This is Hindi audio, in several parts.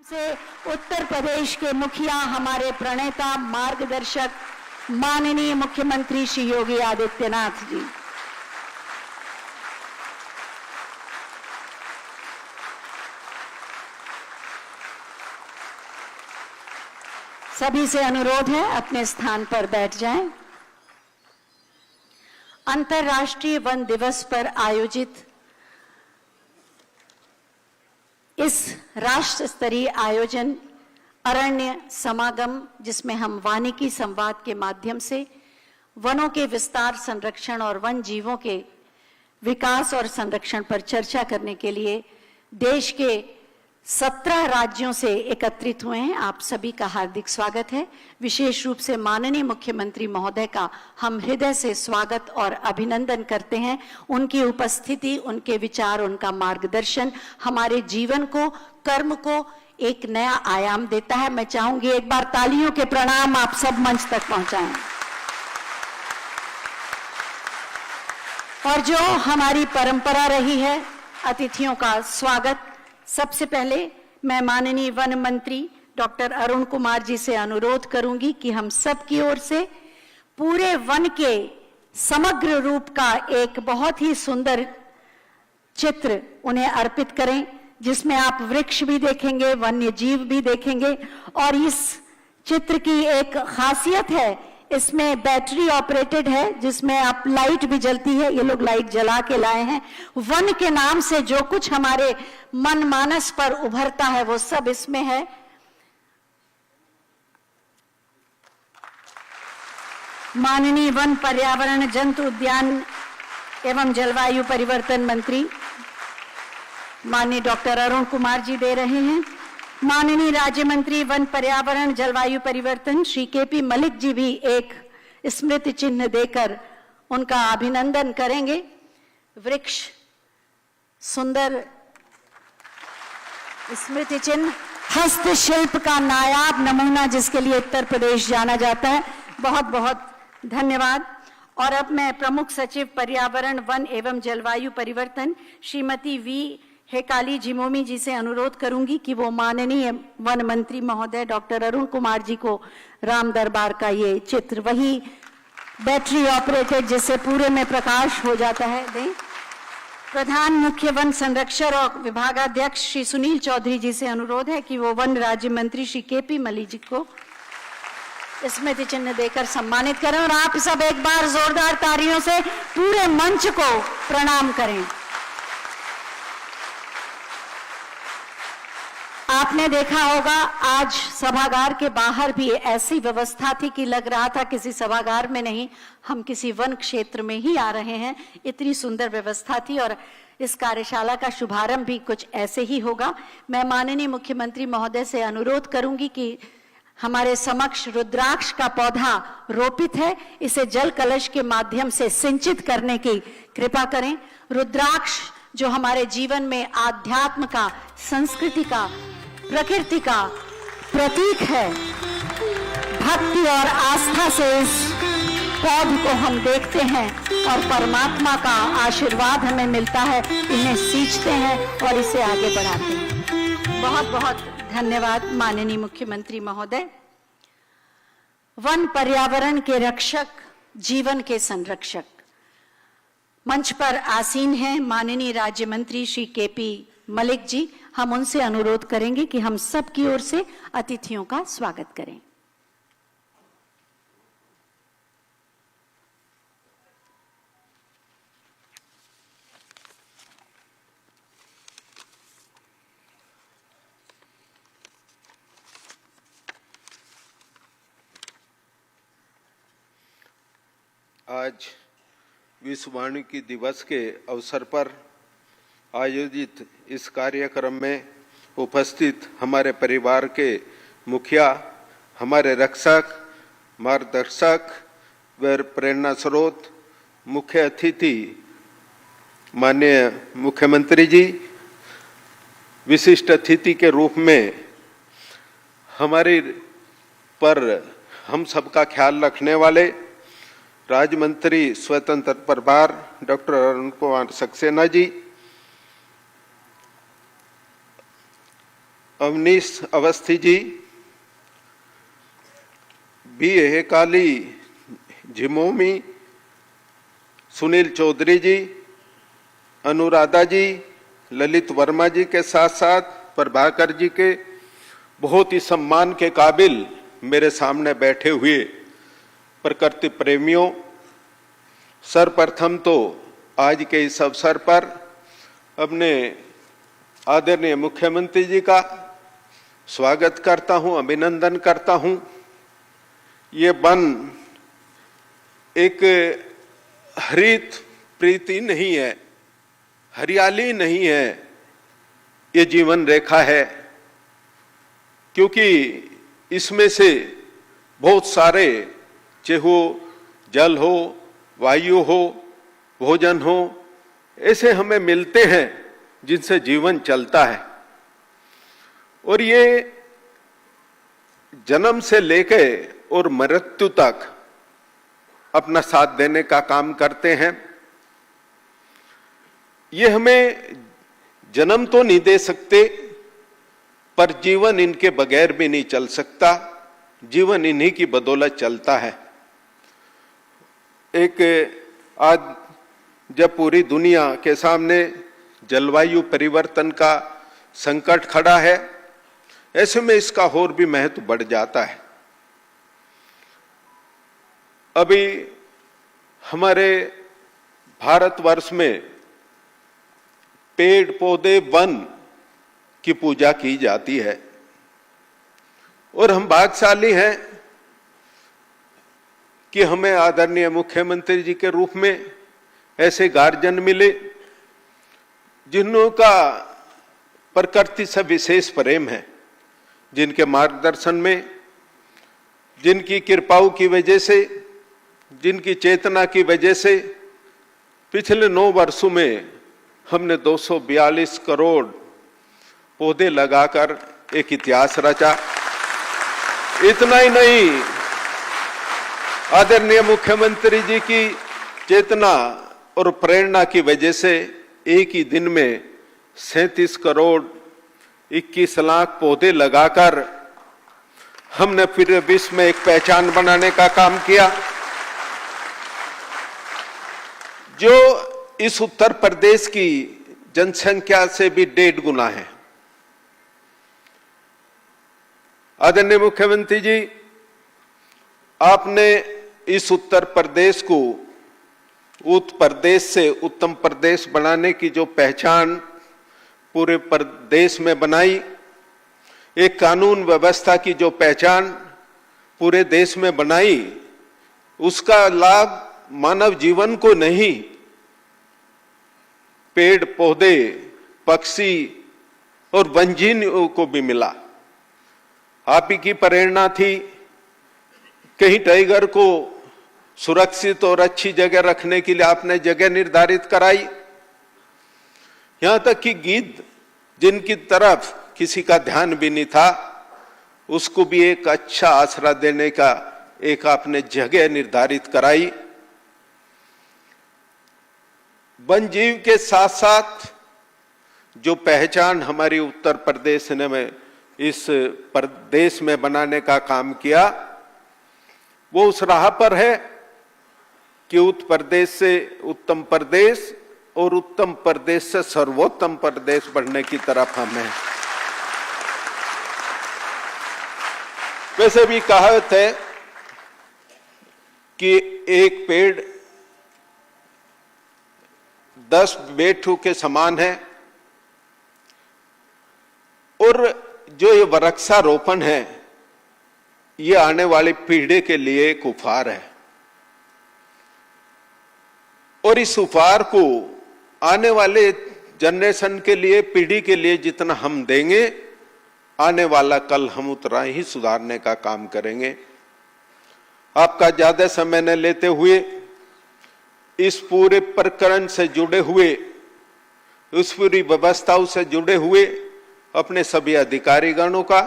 से उत्तर प्रदेश के मुखिया, हमारे प्रणेता, मार्गदर्शक माननीय मुख्यमंत्री श्री योगी आदित्यनाथ जी। सभी से अनुरोध है अपने स्थान पर बैठ जाएं। अंतर्राष्ट्रीय वन दिवस पर आयोजित इस राष्ट्र स्तरीय आयोजन अरण्य समागम, जिसमें हम वानिकी संवाद के माध्यम से वनों के विस्तार, संरक्षण और वन जीवों के विकास और संरक्षण पर चर्चा करने के लिए देश के 17 राज्यों से एकत्रित हुए हैं। आप सभी का हार्दिक स्वागत है। विशेष रूप से माननीय मुख्यमंत्री महोदय का हम हृदय से स्वागत और अभिनंदन करते हैं। उनकी उपस्थिति, उनके विचार, उनका मार्गदर्शन हमारे जीवन को, कर्म को एक नया आयाम देता है। मैं चाहूंगी एक बार तालियों के प्रणाम आप सब मंच तक पहुंचाएं। और जो हमारी परंपरा रही है, अतिथियों का स्वागत। सबसे पहले मैं माननीय वन मंत्री डॉक्टर अरुण कुमार जी से अनुरोध करूंगी कि हम सब की ओर से पूरे वन के समग्र रूप का एक बहुत ही सुंदर चित्र उन्हें अर्पित करें, जिसमें आप वृक्ष भी देखेंगे, वन्य जीव भी देखेंगे। और इस चित्र की एक खासियत है, इसमें बैटरी ऑपरेटेड है, जिसमें आप लाइट भी जलती है। ये लोग लाइट जला के लाए हैं। वन के नाम से जो कुछ हमारे मन मानस पर उभरता है वो सब इसमें है। माननीय वन, पर्यावरण, जंतु उद्यान एवं जलवायु परिवर्तन मंत्री माननीय डॉक्टर अरुण कुमार जी दे रहे हैं। माननीय राज्य मंत्री वन, पर्यावरण, जलवायु परिवर्तन श्री केपी मलिक जी भी एक स्मृति चिन्ह देकर उनका अभिनंदन करेंगे। वृक्ष सुंदर स्मृति चिन्ह, हस्तशिल्प का नायाब नमूना, जिसके लिए उत्तर प्रदेश जाना जाता है। बहुत बहुत धन्यवाद। और अब मैं प्रमुख सचिव पर्यावरण, वन एवं जलवायु परिवर्तन श्रीमती वी हेकाली झिमोमी जी से अनुरोध करूंगी कि वो माननीय वन मंत्री महोदय डॉक्टर अरुण कुमार जी को राम दरबार का ये चित्र, वही बैटरी ऑपरेटेड जिससे पूरे में प्रकाश हो जाता है, दें। प्रधान मुख्य वन संरक्षक और विभागाध्यक्ष श्री सुनील चौधरी जी से अनुरोध है कि वो वन राज्य मंत्री श्री केपी मलिक जी को स्मृति चिन्ह देकर सम्मानित करें। और आप सब एक बार जोरदार तालियों से पूरे मंच को प्रणाम करें। आपने देखा होगा आज सभागार के बाहर भी ऐसी व्यवस्था थी कि लग रहा था किसी सभागार में नहीं, हम किसी वन क्षेत्र में ही आ रहे हैं। इतनी सुंदर व्यवस्था थी और इस कार्यशाला का शुभारंभ भी कुछ ऐसे ही होगा। मैं माननीय मुख्यमंत्री महोदय से अनुरोध करूंगी कि हमारे समक्ष रुद्राक्ष का पौधा रोपित है, इसे जल कलश के माध्यम से सिंचित करने की कृपा करें। रुद्राक्ष जो हमारे जीवन में आध्यात्म का, संस्कृति का, प्रकृति का प्रतीक है, भक्ति और आस्था से इस पौध को हम देखते हैं और परमात्मा का आशीर्वाद हमें मिलता है, इन्हें सींचते हैं और इसे आगे बढ़ाते हैं। बहुत बहुत धन्यवाद माननीय मुख्यमंत्री महोदय। वन पर्यावरण के रक्षक, जीवन के संरक्षक मंच पर आसीन हैं माननीय राज्य मंत्री श्री केपी मलिक जी। हम उनसे अनुरोध करेंगे कि हम सब की ओर से अतिथियों का स्वागत करें। आज विश्व वानिकी दिवस के अवसर पर आयोजित इस कार्यक्रम में उपस्थित हमारे परिवार के मुखिया, हमारे रक्षक, मार्गदर्शक व प्रेरणा स्रोत, मुख्य अतिथि माननीय मुख्यमंत्री जी, विशिष्ट अतिथि के रूप में हमारे पर हम सबका ख्याल रखने वाले राज्य मंत्री स्वतंत्र प्रभार डॉक्टर अरुण कुमार सक्सेना जी, अवनीश अवस्थी जी, बी हेकाली झिमोमी, सुनील चौधरी जी, अनुराधा जी, ललित वर्मा जी के साथ साथ प्रभाकर जी के बहुत ही सम्मान के काबिल मेरे सामने बैठे हुए प्रकृति प्रेमियों, सर्वप्रथम तो आज के इस अवसर पर अपने आदरणीय मुख्यमंत्री जी का स्वागत करता हूं, अभिनंदन करता हूं। ये वन एक हरित प्रीति नहीं है, हरियाली नहीं है, ये जीवन रेखा है, क्योंकि इसमें से बहुत सारे चाहे जल हो, वायु हो, भोजन हो, ऐसे हमें मिलते हैं जिनसे जीवन चलता है। और ये जन्म से लेकर और मृत्यु तक अपना साथ देने का काम करते हैं। ये हमें जन्म तो नहीं दे सकते, पर जीवन इनके बगैर भी नहीं चल सकता, जीवन इन्हीं की बदौलत चलता है। एक आज जब पूरी दुनिया के सामने जलवायु परिवर्तन का संकट खड़ा है, ऐसे में इसका और भी महत्व बढ़ जाता है। अभी हमारे भारतवर्ष में पेड़ पौधे वन की पूजा की जाती है और हम भाग्यशाली हैं कि हमें आदरणीय मुख्यमंत्री जी के रूप में ऐसे गार्जियन मिले जिनका प्रकृति से विशेष प्रेम है, जिनके मार्गदर्शन में, जिनकी कृपाओं की वजह से, जिनकी चेतना की वजह से पिछले 9 वर्षों में हमने 242 करोड़ पौधे लगाकर एक इतिहास रचा। इतना ही नहीं, आदरणीय मुख्यमंत्री जी की चेतना और प्रेरणा की वजह से एक ही दिन में 37 करोड़ 21 लाख पौधे लगाकर हमने फिर विश्व में एक पहचान बनाने का काम किया, जो इस उत्तर प्रदेश की जनसंख्या से भी 1.5 गुना है। आदरणीय मुख्यमंत्री जी, आपने इस उत्तर प्रदेश को उत्तर प्रदेश से उत्तम प्रदेश बनाने की जो पहचान पूरे प्रदेश में बनाई, एक कानून व्यवस्था की जो पहचान पूरे देश में बनाई, उसका लाभ मानव जीवन को नहीं, पेड़ पौधे, पक्षी और वन्यजीवों को भी मिला। आप ही की प्रेरणा थी। कहीं टाइगर को सुरक्षित और अच्छी जगह रखने के लिए आपने जगह निर्धारित कराई। यहां तक कि गिद्ध, जिनकी तरफ किसी का ध्यान भी नहीं था, उसको भी एक अच्छा आसरा देने का एक आपने जगह निर्धारित कराई। वन जीव के साथ साथ जो पहचान हमारी उत्तर प्रदेश ने में इस प्रदेश में बनाने का काम किया, वो उस राह पर है कि उत्तर प्रदेश से उत्तम प्रदेश और उत्तम प्रदेश से सर्वोत्तम प्रदेश बढ़ने की तरफ हम हैं। वैसे भी कहावत है कि एक पेड़ 10 बेटों के समान है, और जो ये वृक्षारोपण है, ये आने वाली पीढ़ी के लिए एक उपहार है, और इस उपहार को आने वाले जनरेशन के लिए, पीढ़ी के लिए जितना हम देंगे, आने वाला कल हम उतना ही सुधारने का काम करेंगे। आपका ज्यादा समय न लेते हुए इस पूरे प्रकरण से जुड़े हुए, उस पूरी व्यवस्थाओं से जुड़े हुए अपने सभी अधिकारी गणों का,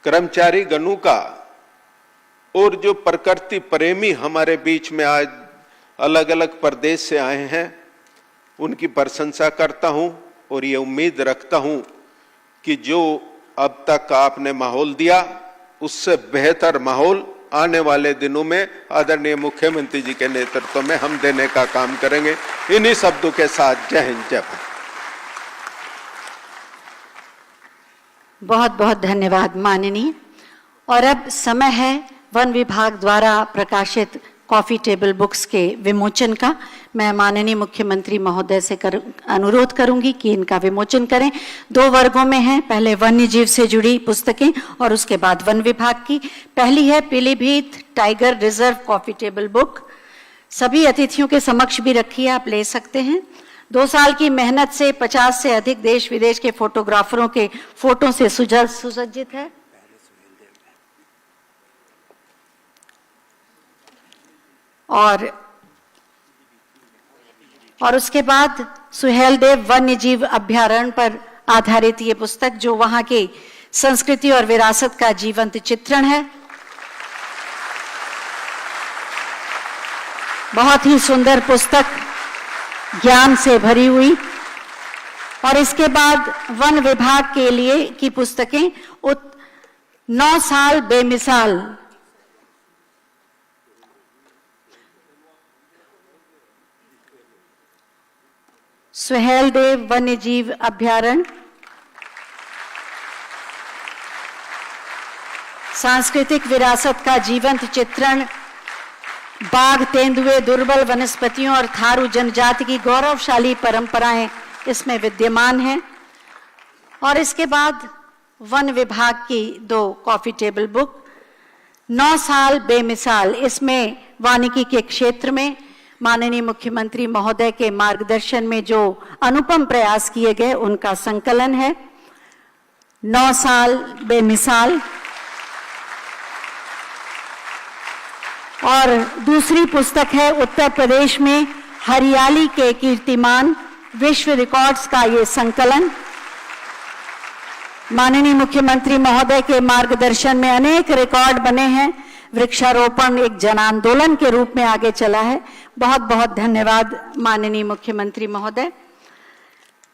कर्मचारी गणों का, और जो प्रकृति प्रेमी हमारे बीच में आज अलग अलग प्रदेश से आए हैं, उनकी प्रशंसा करता हूं और ये उम्मीद रखता हूं कि जो अब तक आपने माहौल दिया, उससे बेहतर माहौल आने वाले दिनों में आदरणीय मुख्यमंत्री जी के नेतृत्व में हम देने का काम करेंगे। इन्हीं शब्दों के साथ जय हिंद, जय भारत। बहुत बहुत धन्यवाद माननीय। और अब समय है वन विभाग द्वारा प्रकाशित कॉफी टेबल बुक्स के विमोचन का। मैं माननीय मुख्यमंत्री महोदय से अनुरोध करूंगी कि इनका विमोचन करें। 2 वर्गों में है, पहले वन्य जीव से जुड़ी पुस्तकें और उसके बाद वन विभाग की। पहली है Pilibhit tiger reserve coffee table book. सभी अतिथियों के समक्ष भी रखी है, आप ले सकते हैं। 2 साल की मेहनत से 50 से अधिक देश विदेश के फोटोग्राफरों के फोटो से सुसज्जित है। और उसके बाद सुहेलदेव वन्य जीव अभ्यारण्य पर आधारित ये पुस्तक, जो वहां की संस्कृति और विरासत का जीवंत चित्रण है। बहुत ही सुंदर पुस्तक, ज्ञान से भरी हुई। और इसके बाद वन विभाग के लिए की पुस्तकें 9 साल बेमिसाल, सुहेलदेव वन्य जीव अभ्यारण्य, सांस्कृतिक विरासत का जीवंत चित्रण, बाघ, तेंदुए, दुर्बल वनस्पतियों और थारू जनजाति की गौरवशाली परंपराएं इसमें विद्यमान हैं। और इसके बाद वन विभाग की 2 कॉफी टेबल बुक, 9 साल बेमिसाल। इसमें वानिकी के क्षेत्र में माननीय मुख्यमंत्री महोदय के मार्गदर्शन में जो अनुपम प्रयास किए गए उनका संकलन है, 9 साल बेमिसाल। और दूसरी पुस्तक है उत्तर प्रदेश में हरियाली के कीर्तिमान, विश्व रिकॉर्ड्स का ये संकलन। माननीय मुख्यमंत्री महोदय के मार्गदर्शन में अनेक रिकॉर्ड बने हैं। वृक्षारोपण एक जन आंदोलन के रूप में आगे चला है। बहुत बहुत धन्यवाद माननीय मुख्यमंत्री महोदय।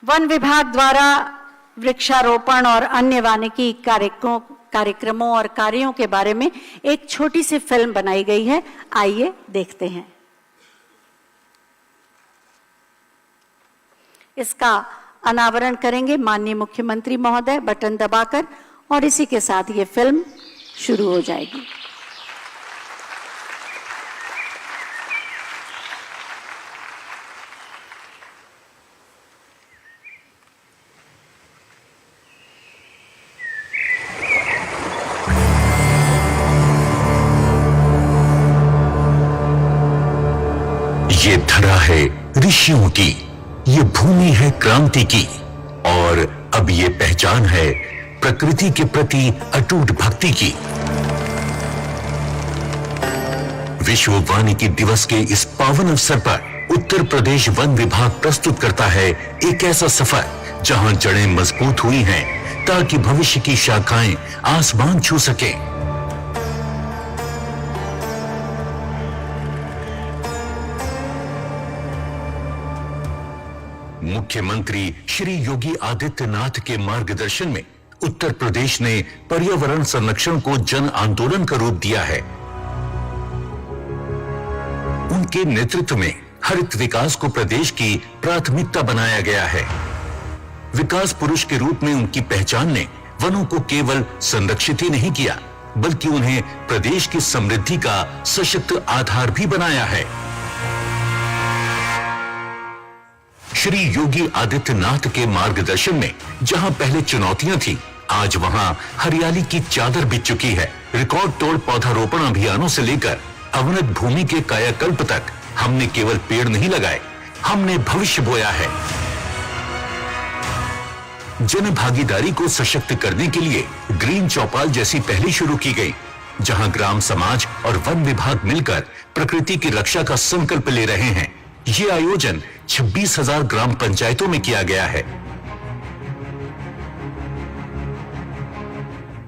वन विभाग द्वारा वृक्षारोपण और अन्य वानिकी कार्यक्रमों और कार्यों के बारे में एक छोटी सी फिल्म बनाई गई है, आइए देखते हैं। इसका अनावरण करेंगे माननीय मुख्यमंत्री महोदय बटन दबाकर, और इसी के साथ ये फिल्म शुरू हो जाएगी। ये धरा है ऋषियों की, ये भूमि है क्रांति की, और अब ये पहचान है प्रकृति के प्रति अटूट भक्ति की। विश्व वानिकी दिवस के इस पावन अवसर पर उत्तर प्रदेश वन विभाग प्रस्तुत करता है एक ऐसा सफर जहां जड़ें मजबूत हुई हैं ताकि भविष्य की शाखाएं आसमान छू सकें। मुख्यमंत्री श्री योगी आदित्यनाथ के मार्गदर्शन में उत्तर प्रदेश ने पर्यावरण संरक्षण को जन आंदोलन का रूप दिया है। उनके नेतृत्व में हरित विकास को प्रदेश की प्राथमिकता बनाया गया है। विकास पुरुष के रूप में उनकी पहचान ने वनों को केवल संरक्षित ही नहीं किया, बल्कि उन्हें प्रदेश की समृद्धि का सशक्त आधार भी बनाया है। श्री योगी आदित्यनाथ के मार्गदर्शन में जहां पहले चुनौतियां थी, आज वहां हरियाली की चादर बिछ चुकी है। रिकॉर्ड तोड़ पौधारोपण अभियानों से लेकर अवनत भूमि के कायाकल्प तक हमने केवल पेड़ नहीं लगाए, हमने भविष्य बोया है। जन भागीदारी को सशक्त करने के लिए ग्रीन चौपाल जैसी पहल शुरू की गई, जहां ग्राम समाज और वन विभाग मिलकर प्रकृति की रक्षा का संकल्प ले रहे हैं। ये आयोजन 26,000 ग्राम पंचायतों में किया गया है।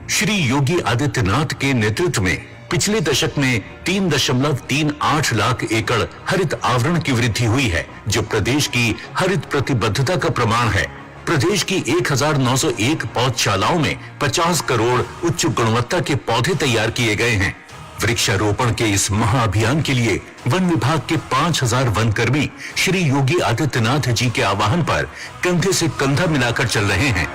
श्री योगी आदित्यनाथ के नेतृत्व में पिछले दशक में 3.38 लाख एकड़ हरित आवरण की वृद्धि हुई है, जो प्रदेश की हरित प्रतिबद्धता का प्रमाण है। प्रदेश की 1901 पौधशालाओं में 50 करोड़ उच्च गुणवत्ता के पौधे तैयार किए गए हैं। वृक्षारोपण के इस महाअभियान के लिए वन विभाग के 5000 वनकर्मी श्री योगी आदित्यनाथ जी के आह्वान पर कंधे से कंधा मिलाकर चल रहे हैं।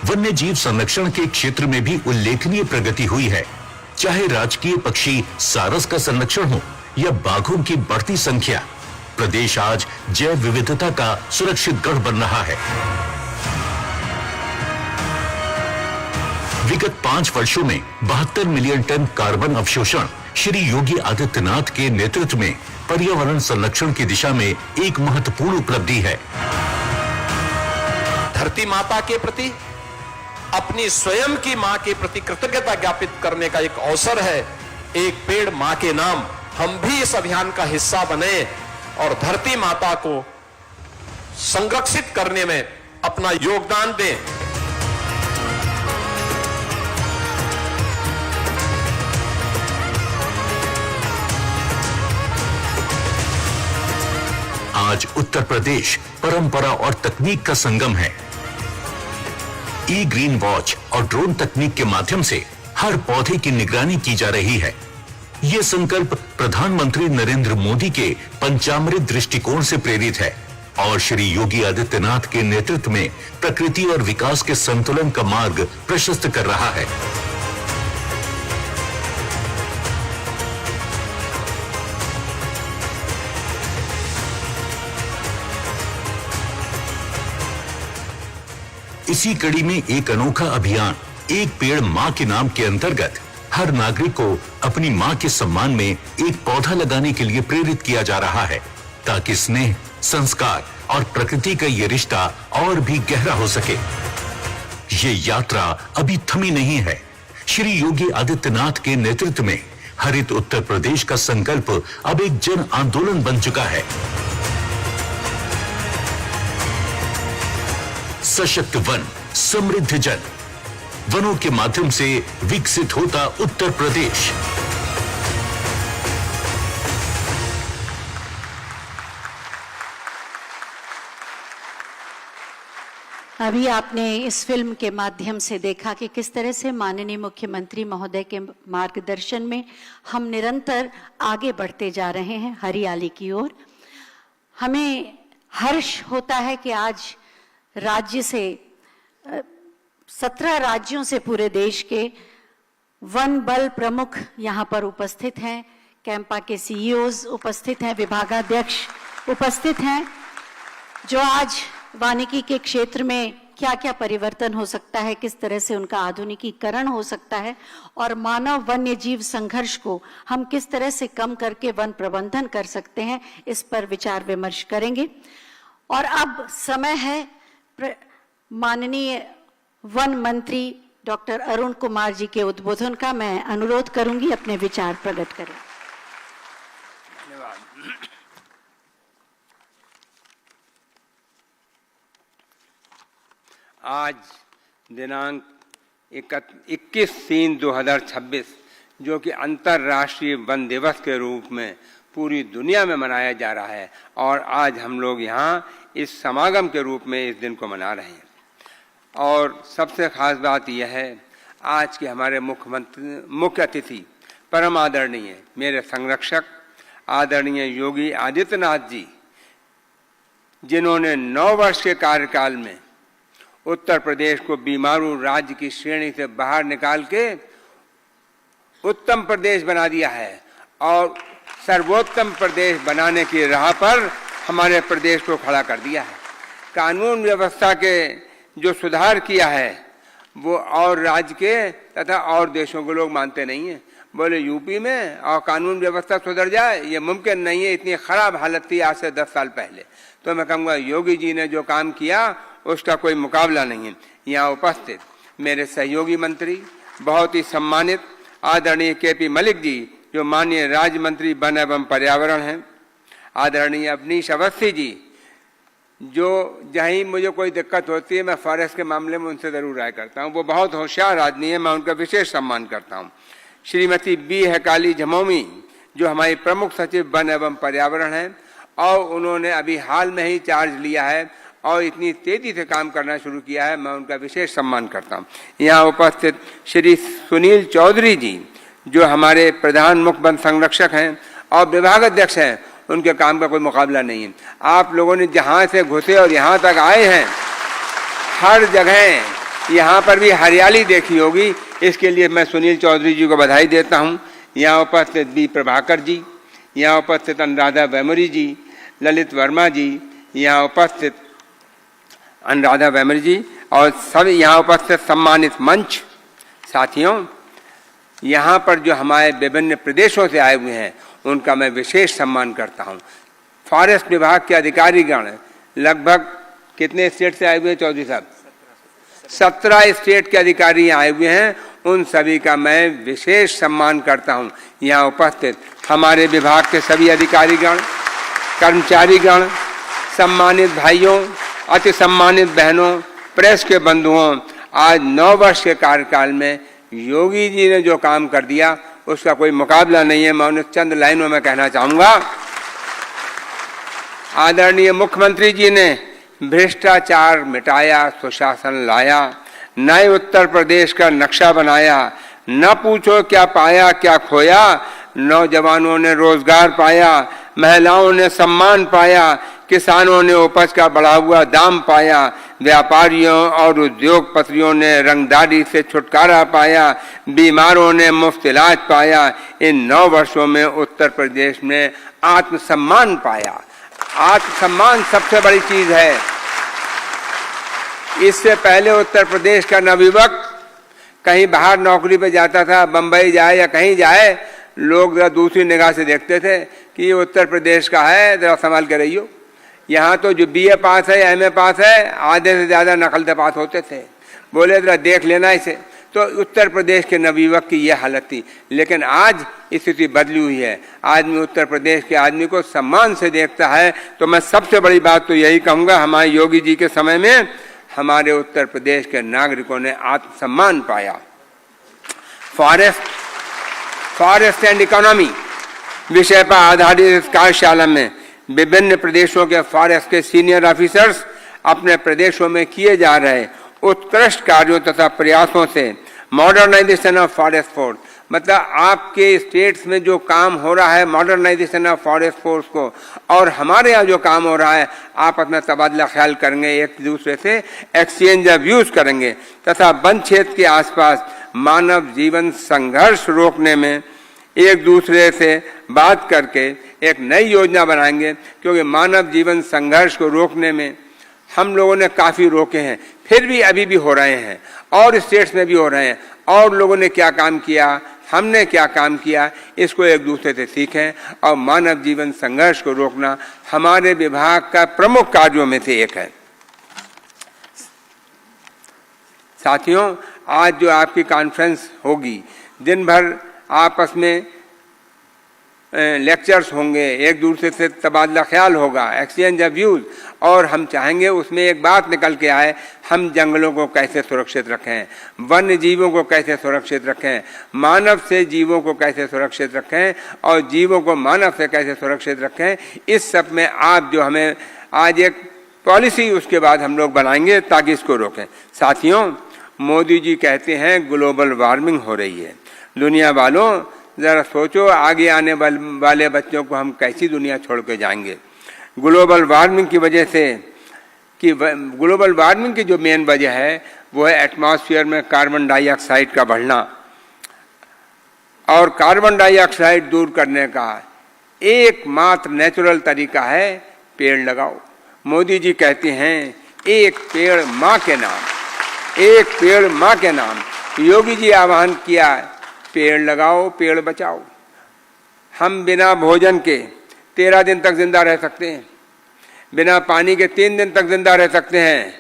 वन्य जीव संरक्षण के क्षेत्र में भी उल्लेखनीय प्रगति हुई है। चाहे राजकीय पक्षी सारस का संरक्षण हो या बाघों की बढ़ती संख्या, प्रदेश आज जैव विविधता का सुरक्षित गढ़ बन रहा है। विगत 5 वर्षों में 72 मिलियन टन कार्बन अवशोषण श्री योगी आदित्यनाथ के नेतृत्व में पर्यावरण संरक्षण की दिशा में एक महत्वपूर्ण उपलब्धि है। धरती माता के प्रति, अपनी स्वयं की मां के प्रति कृतज्ञता ज्ञापित करने का एक अवसर है। एक पेड़ मां के नाम, हम भी इस अभियान का हिस्सा बने और धरती माता को संरक्षित करने में अपना योगदान दें। आज उत्तर प्रदेश परंपरा और तकनीक का संगम है। ई ग्रीन वॉच और ड्रोन तकनीक के माध्यम से हर पौधे की निगरानी की जा रही है। यह संकल्प प्रधानमंत्री नरेंद्र मोदी के पंचामृत दृष्टिकोण से प्रेरित है और श्री योगी आदित्यनाथ के नेतृत्व में प्रकृति और विकास के संतुलन का मार्ग प्रशस्त कर रहा है। इसी कड़ी में एक अनोखा अभियान एक पेड़ मां के नाम के अंतर्गत हर नागरिक को अपनी मां के सम्मान में एक पौधा लगाने के लिए प्रेरित किया जा रहा है, ताकि स्नेह, संस्कार और प्रकृति का ये रिश्ता और भी गहरा हो सके। ये यात्रा अभी थमी नहीं है। श्री योगी आदित्यनाथ के नेतृत्व में हरित उत्तर प्रदेश का संकल्प अब एक जन आंदोलन बन चुका है। सशक्त वन, समृद्ध जन, वनों के माध्यम से विकसित होता उत्तर प्रदेश। अभी आपने इस फिल्म के माध्यम से देखा कि किस तरह से माननीय मुख्यमंत्री महोदय के मार्गदर्शन में हम निरंतर आगे बढ़ते जा रहे हैं हरियाली की ओर। हमें हर्ष होता है कि आज राज्य से 17 राज्यों से पूरे देश के वन बल प्रमुख यहाँ पर उपस्थित हैं, कैंपा के सीईओज उपस्थित हैं, विभागाध्यक्ष उपस्थित हैं, जो आज वानिकी के क्षेत्र में क्या क्या परिवर्तन हो सकता है, किस तरह से उनका आधुनिकीकरण हो सकता है और मानव वन्य जीव संघर्ष को हम किस तरह से कम करके वन प्रबंधन कर सकते हैं, इस पर विचार विमर्श करेंगे। और अब समय है माननीय वन मंत्री डॉक्टर अरुण कुमार जी के उद्बोधन का। मैं अनुरोध करूंगी अपने विचार प्रकट करें। धन्यवाद। आज दिनांक 21/3/2026 जो कि अंतर्राष्ट्रीय वन दिवस के रूप में पूरी दुनिया में मनाया जा रहा है और आज हम लोग यहाँ इस समागम के रूप में इस दिन को मना रहे हैं। और सबसे खास बात यह है, आज के हमारे मुख्य अतिथि परम आदरणीय मेरे संरक्षक आदरणीय योगी आदित्यनाथ जी, जिन्होंने 9 वर्ष के कार्यकाल में उत्तर प्रदेश को बीमारू राज्य की श्रेणी से बाहर निकाल के उत्तम प्रदेश बना दिया है और सर्वोत्तम प्रदेश बनाने की राह पर हमारे प्रदेश को खड़ा कर दिया है। कानून व्यवस्था के जो सुधार किया है वो और राज्य के तथा और देशों के लोग मानते नहीं हैं। बोले यूपी में और कानून व्यवस्था सुधर जाए, ये मुमकिन नहीं है, इतनी खराब हालत थी आज से 10 साल पहले। तो मैं कहूँगा योगी जी ने जो काम किया उसका कोई मुकाबला नहीं है। यहाँ उपस्थित मेरे सहयोगी मंत्री, बहुत ही सम्मानित आदरणीय केपी मलिक जी, जो माननीय राज्य मंत्री वन एवं पर्यावरण हैं, आदरणीय अवनीश अवस्थी जी, जो जहीं मुझे कोई दिक्कत होती है मैं फॉरेस्ट के मामले में उनसे जरूर राय करता हूँ, वो बहुत होशियार आदमी है, मैं उनका विशेष सम्मान करता हूँ। श्रीमती बी हैकाली झमोमी, जो हमारी प्रमुख सचिव वन एवं पर्यावरण हैं, और उन्होंने अभी हाल में ही चार्ज लिया है और इतनी तेजी से काम करना शुरू किया है, मैं उनका विशेष सम्मान करता हूँ। यहाँ उपस्थित श्री सुनील चौधरी जी, जो हमारे प्रधान मुख्य वन संरक्षक हैं और विभाग अध्यक्ष हैं, उनके काम का कोई मुकाबला नहीं है। आप लोगों ने जहाँ से घुसे और यहाँ तक आए हैं, हर जगह यहाँ पर भी हरियाली देखी होगी, इसके लिए मैं सुनील चौधरी जी को बधाई देता हूँ। यहाँ उपस्थित बी प्रभाकर जी, यहाँ उपस्थित अनुराधा वेमरी जी, ललित वर्मा जी, यहाँ उपस्थित अनुराधा वेमरी जी और सब यहाँ उपस्थित सम्मानित मंच साथियों, यहाँ पर जो हमारे विभिन्न प्रदेशों से आए हुए हैं उनका मैं विशेष सम्मान करता हूँ। फॉरेस्ट विभाग के अधिकारीगण लगभग कितने स्टेट से आए हुए हैं चौधरी साहब? 17 स्टेट के अधिकारी यहाँ आए हुए हैं, उन सभी का मैं विशेष सम्मान करता हूँ। यहाँ उपस्थित हमारे विभाग के सभी अधिकारीगण, कर्मचारीगण, सम्मानित भाइयों, अति सम्मानित बहनों, प्रेस के बंधुओं, आज 9 वर्ष के कार्यकाल में योगी जी ने जो काम कर दिया उसका कोई मुकाबला नहीं है। मैं उन्हें चंद लाइनों में कहना चाहूंगा। आदरणीय मुख्यमंत्री जी ने भ्रष्टाचार मिटाया, सुशासन लाया, नए उत्तर प्रदेश का नक्शा बनाया, न पूछो क्या पाया क्या खोया, नौजवानों ने रोजगार पाया, महिलाओं ने सम्मान पाया, किसानों ने उपज का बढ़ा हुआ दाम पाया, व्यापारियों और उद्योगपतियों ने रंगदारी से छुटकारा पाया, बीमारों ने मुफ्त इलाज पाया। इन 9 वर्षों में उत्तर प्रदेश में आत्मसम्मान पाया। आत्मसम्मान सबसे बड़ी चीज है। इससे पहले उत्तर प्रदेश का नवयुवक कहीं बाहर नौकरी पे जाता था, बंबई जाए या कहीं जाए, लोग जरा दूसरी निगाह से देखते थे कि ये उत्तर प्रदेश का है, जरा संभाल के रहियो। यहाँ तो जो BA पास है, MA पास है, आधे से ज्यादा नकलते पास होते थे, बोले जरा देख लेना इसे। तो उत्तर प्रदेश के नवयुवक की यह हालत थी, लेकिन आज स्थिति बदली हुई है। आदमी उत्तर प्रदेश के आदमी को सम्मान से देखता है। तो मैं सबसे बड़ी बात तो यही कहूँगा, हमारे योगी जी के समय में हमारे उत्तर प्रदेश के नागरिकों ने आत्मसम्मान पाया। फॉरेस्ट एंड इकोनॉमी विषय पर आधारित इस कार्यशाला में विभिन्न प्रदेशों के फॉरेस्ट के सीनियर ऑफिसर्स अपने प्रदेशों में किए जा रहे उत्कृष्ट कार्यों तथा प्रयासों से मॉडर्नाइजेशन ऑफ फॉरेस्ट फोर्स, मतलब आपके स्टेट्स में जो काम हो रहा है मॉडर्नाइजेशन ऑफ फॉरेस्ट फोर्स को, और हमारे यहाँ जो काम हो रहा है, आप अपना तबादला ख्याल करेंगे, एक दूसरे से एक्सचेंज ऑफ व्यूज करेंगे तथा वन क्षेत्र के आसपास मानव जीवन संघर्ष रोकने में एक दूसरे से बात करके एक नई योजना बनाएंगे। क्योंकि मानव जीवन संघर्ष को रोकने में हम लोगों ने काफी रोके हैं, फिर भी अभी भी हो रहे हैं, और स्टेट्स में भी हो रहे हैं। और लोगों ने क्या काम किया, हमने क्या काम किया, इसको एक दूसरे से सीखें। और मानव जीवन संघर्ष को रोकना हमारे विभाग का प्रमुख कार्यों में से एक है। साथियों, आज जो आपकी कॉन्फ्रेंस होगी, दिन भर आपस में लेक्चर्स होंगे, एक दूसरे से तबादला ख्याल होगा, एक्सचेंज ऑफ व्यूज, और हम चाहेंगे उसमें एक बात निकल के आए, हम जंगलों को कैसे सुरक्षित रखें, वन्य जीवों को कैसे सुरक्षित रखें, मानव से जीवों को कैसे सुरक्षित रखें, और जीवों को मानव से कैसे सुरक्षित रखें। इस सब में आप जो हमें आज एक पॉलिसी उसके बाद हम लोग बनाएंगे ताकि इसको रोकें। साथियों, मोदी जी कहते हैं ग्लोबल वार्मिंग हो रही है। दुनिया वालों, जरा सोचो आगे आने वाले बच्चों को हम कैसी दुनिया छोड़ के जाएंगे। ग्लोबल वार्मिंग की वजह से, कि ग्लोबल वार्मिंग की जो मेन वजह है वो है एटमॉस्फेयर में कार्बन डाइऑक्साइड का बढ़ना, और कार्बन डाइऑक्साइड दूर करने का एकमात्र नेचुरल तरीका है पेड़ लगाओ। मोदी जी कहते हैं एक पेड़ माँ के नाम, एक पेड़ माँ के नाम। योगी जी आह्वान किया, पेड़ लगाओ पेड़ बचाओ। हम बिना भोजन के 13 दिन तक जिंदा रह सकते हैं, बिना पानी के 3 दिन तक जिंदा रह सकते हैं,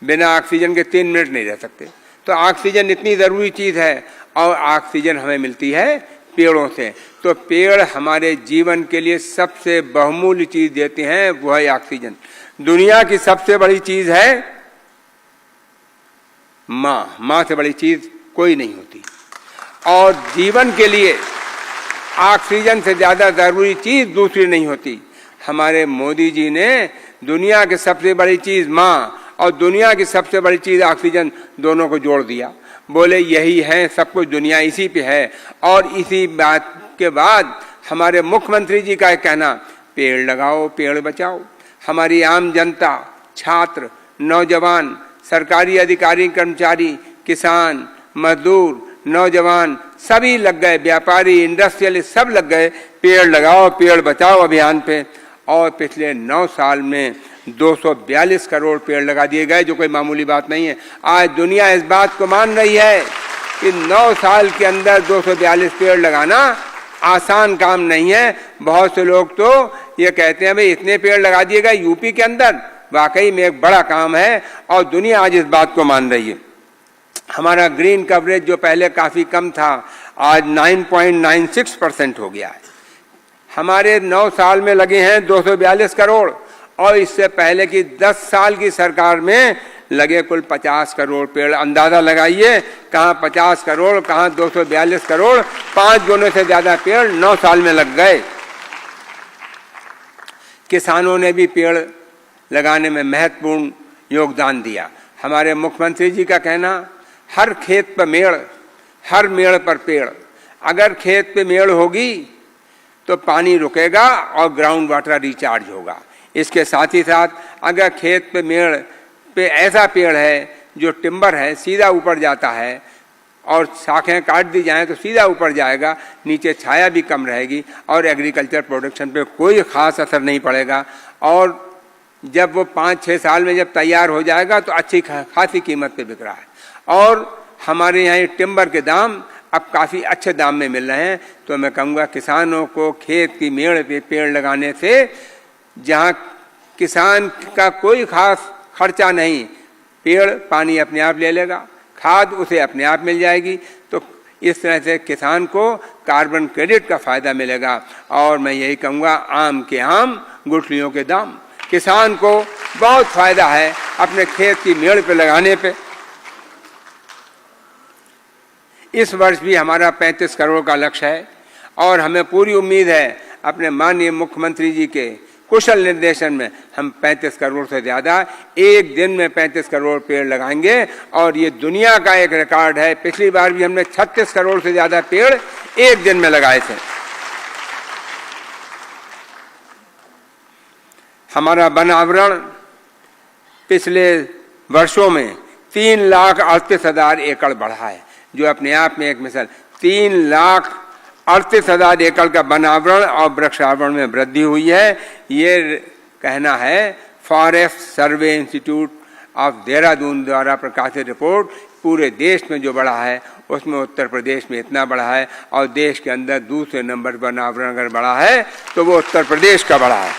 बिना ऑक्सीजन के 3 मिनट नहीं रह सकते। तो ऑक्सीजन इतनी जरूरी चीज है, और ऑक्सीजन हमें मिलती है पेड़ों से। तो पेड़ हमारे जीवन के लिए सबसे बहुमूल्य चीज देते हैं, वो है ऑक्सीजन। दुनिया की सबसे बड़ी चीज है माँ, माँ से बड़ी चीज कोई नहीं होती। और जीवन के लिए ऑक्सीजन से ज्यादा जरूरी चीज दूसरी नहीं होती। हमारे मोदी जी ने दुनिया की सबसे बड़ी चीज माँ और दुनिया की सबसे बड़ी चीज ऑक्सीजन दोनों को जोड़ दिया। बोले यही है सब कुछ, दुनिया इसी पे है। और इसी बात के बाद हमारे मुख्यमंत्री जी का कहना, पेड़ लगाओ पेड़ बचाओ। हमारी आम जनता, छात्र, नौजवान, सरकारी अधिकारी कर्मचारी, किसान, मजदूर, नौजवान सभी लग गए, व्यापारी, इंडस्ट्रियलिस्ट सब लग गए पेड़ लगाओ पेड़ बचाओ अभियान पे। और पिछले 9 साल में 242 करोड़ पेड़ लगा दिए गए, जो कोई मामूली बात नहीं है। आज दुनिया इस बात को मान रही है कि 9 साल के अंदर 242 पेड़ लगाना आसान काम नहीं है। बहुत से लोग तो ये कहते हैं भाई इतने पेड़ लगा दिए गए यूपी के अंदर, वाकई में एक बड़ा काम है और दुनिया आज इस बात को मान रही है। हमारा ग्रीन कवरेज जो पहले काफी कम था, आज 9.96% हो गया है। हमारे 9 साल में लगे हैं 242 करोड़ और इससे पहले की 10 साल की सरकार में लगे कुल 50 करोड़ पेड़। अंदाजा लगाइए कहाँ 50 करोड़ कहाँ 242 करोड़, 5 गुने से ज्यादा पेड़ 9 साल में लग गए। किसानों ने भी पेड़ लगाने में महत्वपूर्ण योगदान दिया। हमारे मुख्यमंत्री जी का कहना, हर खेत पर मेड़, हर मेड़ पर पेड़। अगर खेत पे मेड़ होगी तो पानी रुकेगा और ग्राउंड वाटर रिचार्ज होगा। इसके साथ ही साथ अगर खेत पे मेड़ पे ऐसा पेड़ है जो टिम्बर है, सीधा ऊपर जाता है और शाखें काट दी जाएं तो सीधा ऊपर जाएगा, नीचे छाया भी कम रहेगी और एग्रीकल्चर प्रोडक्शन पे कोई खास असर नहीं पड़ेगा। और जब वो 5-6 साल में जब तैयार हो जाएगा तो अच्छी खासी कीमत पे बिक रहा है। और हमारे यहाँ टिम्बर के दाम अब काफ़ी अच्छे दाम में मिल रहे हैं। तो मैं कहूँगा किसानों को खेत की मेड़ पे पेड़ लगाने से, जहाँ किसान का कोई खास खर्चा नहीं, पेड़ पानी अपने आप ले लेगा, खाद उसे अपने आप मिल जाएगी। तो इस तरह से किसान को कार्बन क्रेडिट का फायदा मिलेगा। और मैं यही कहूँगा, आम के आम गुठलियों के दाम। किसान को बहुत फायदा है अपने खेत की मेड़ पे लगाने पे। इस वर्ष भी हमारा 35 करोड़ का लक्ष्य है और हमें पूरी उम्मीद है अपने माननीय मुख्यमंत्री जी के कुशल निर्देशन में हम 35 करोड़ से ज्यादा एक दिन में 35 करोड़ पेड़ लगाएंगे। और ये दुनिया का एक रिकॉर्ड है। पिछली बार भी हमने 36 करोड़ से ज्यादा पेड़ एक दिन में लगाए थे। हमारा वन आवरण पिछले वर्षों में 3,38,000 एकड़ बढ़ा है, जो अपने आप में एक मिसाल। 3,38,000 एकड़ का वन आवरण और वृक्षावरण में वृद्धि हुई है। ये कहना है forest survey institute of Dehradun द्वारा प्रकाशित रिपोर्ट। पूरे देश में जो बढ़ा है उसमें उत्तर प्रदेश में इतना बढ़ा है और देश के अंदर दूसरे नंबर वन आवरण अगर बढ़ा है तो वो उत्तर प्रदेश का बढ़ा है।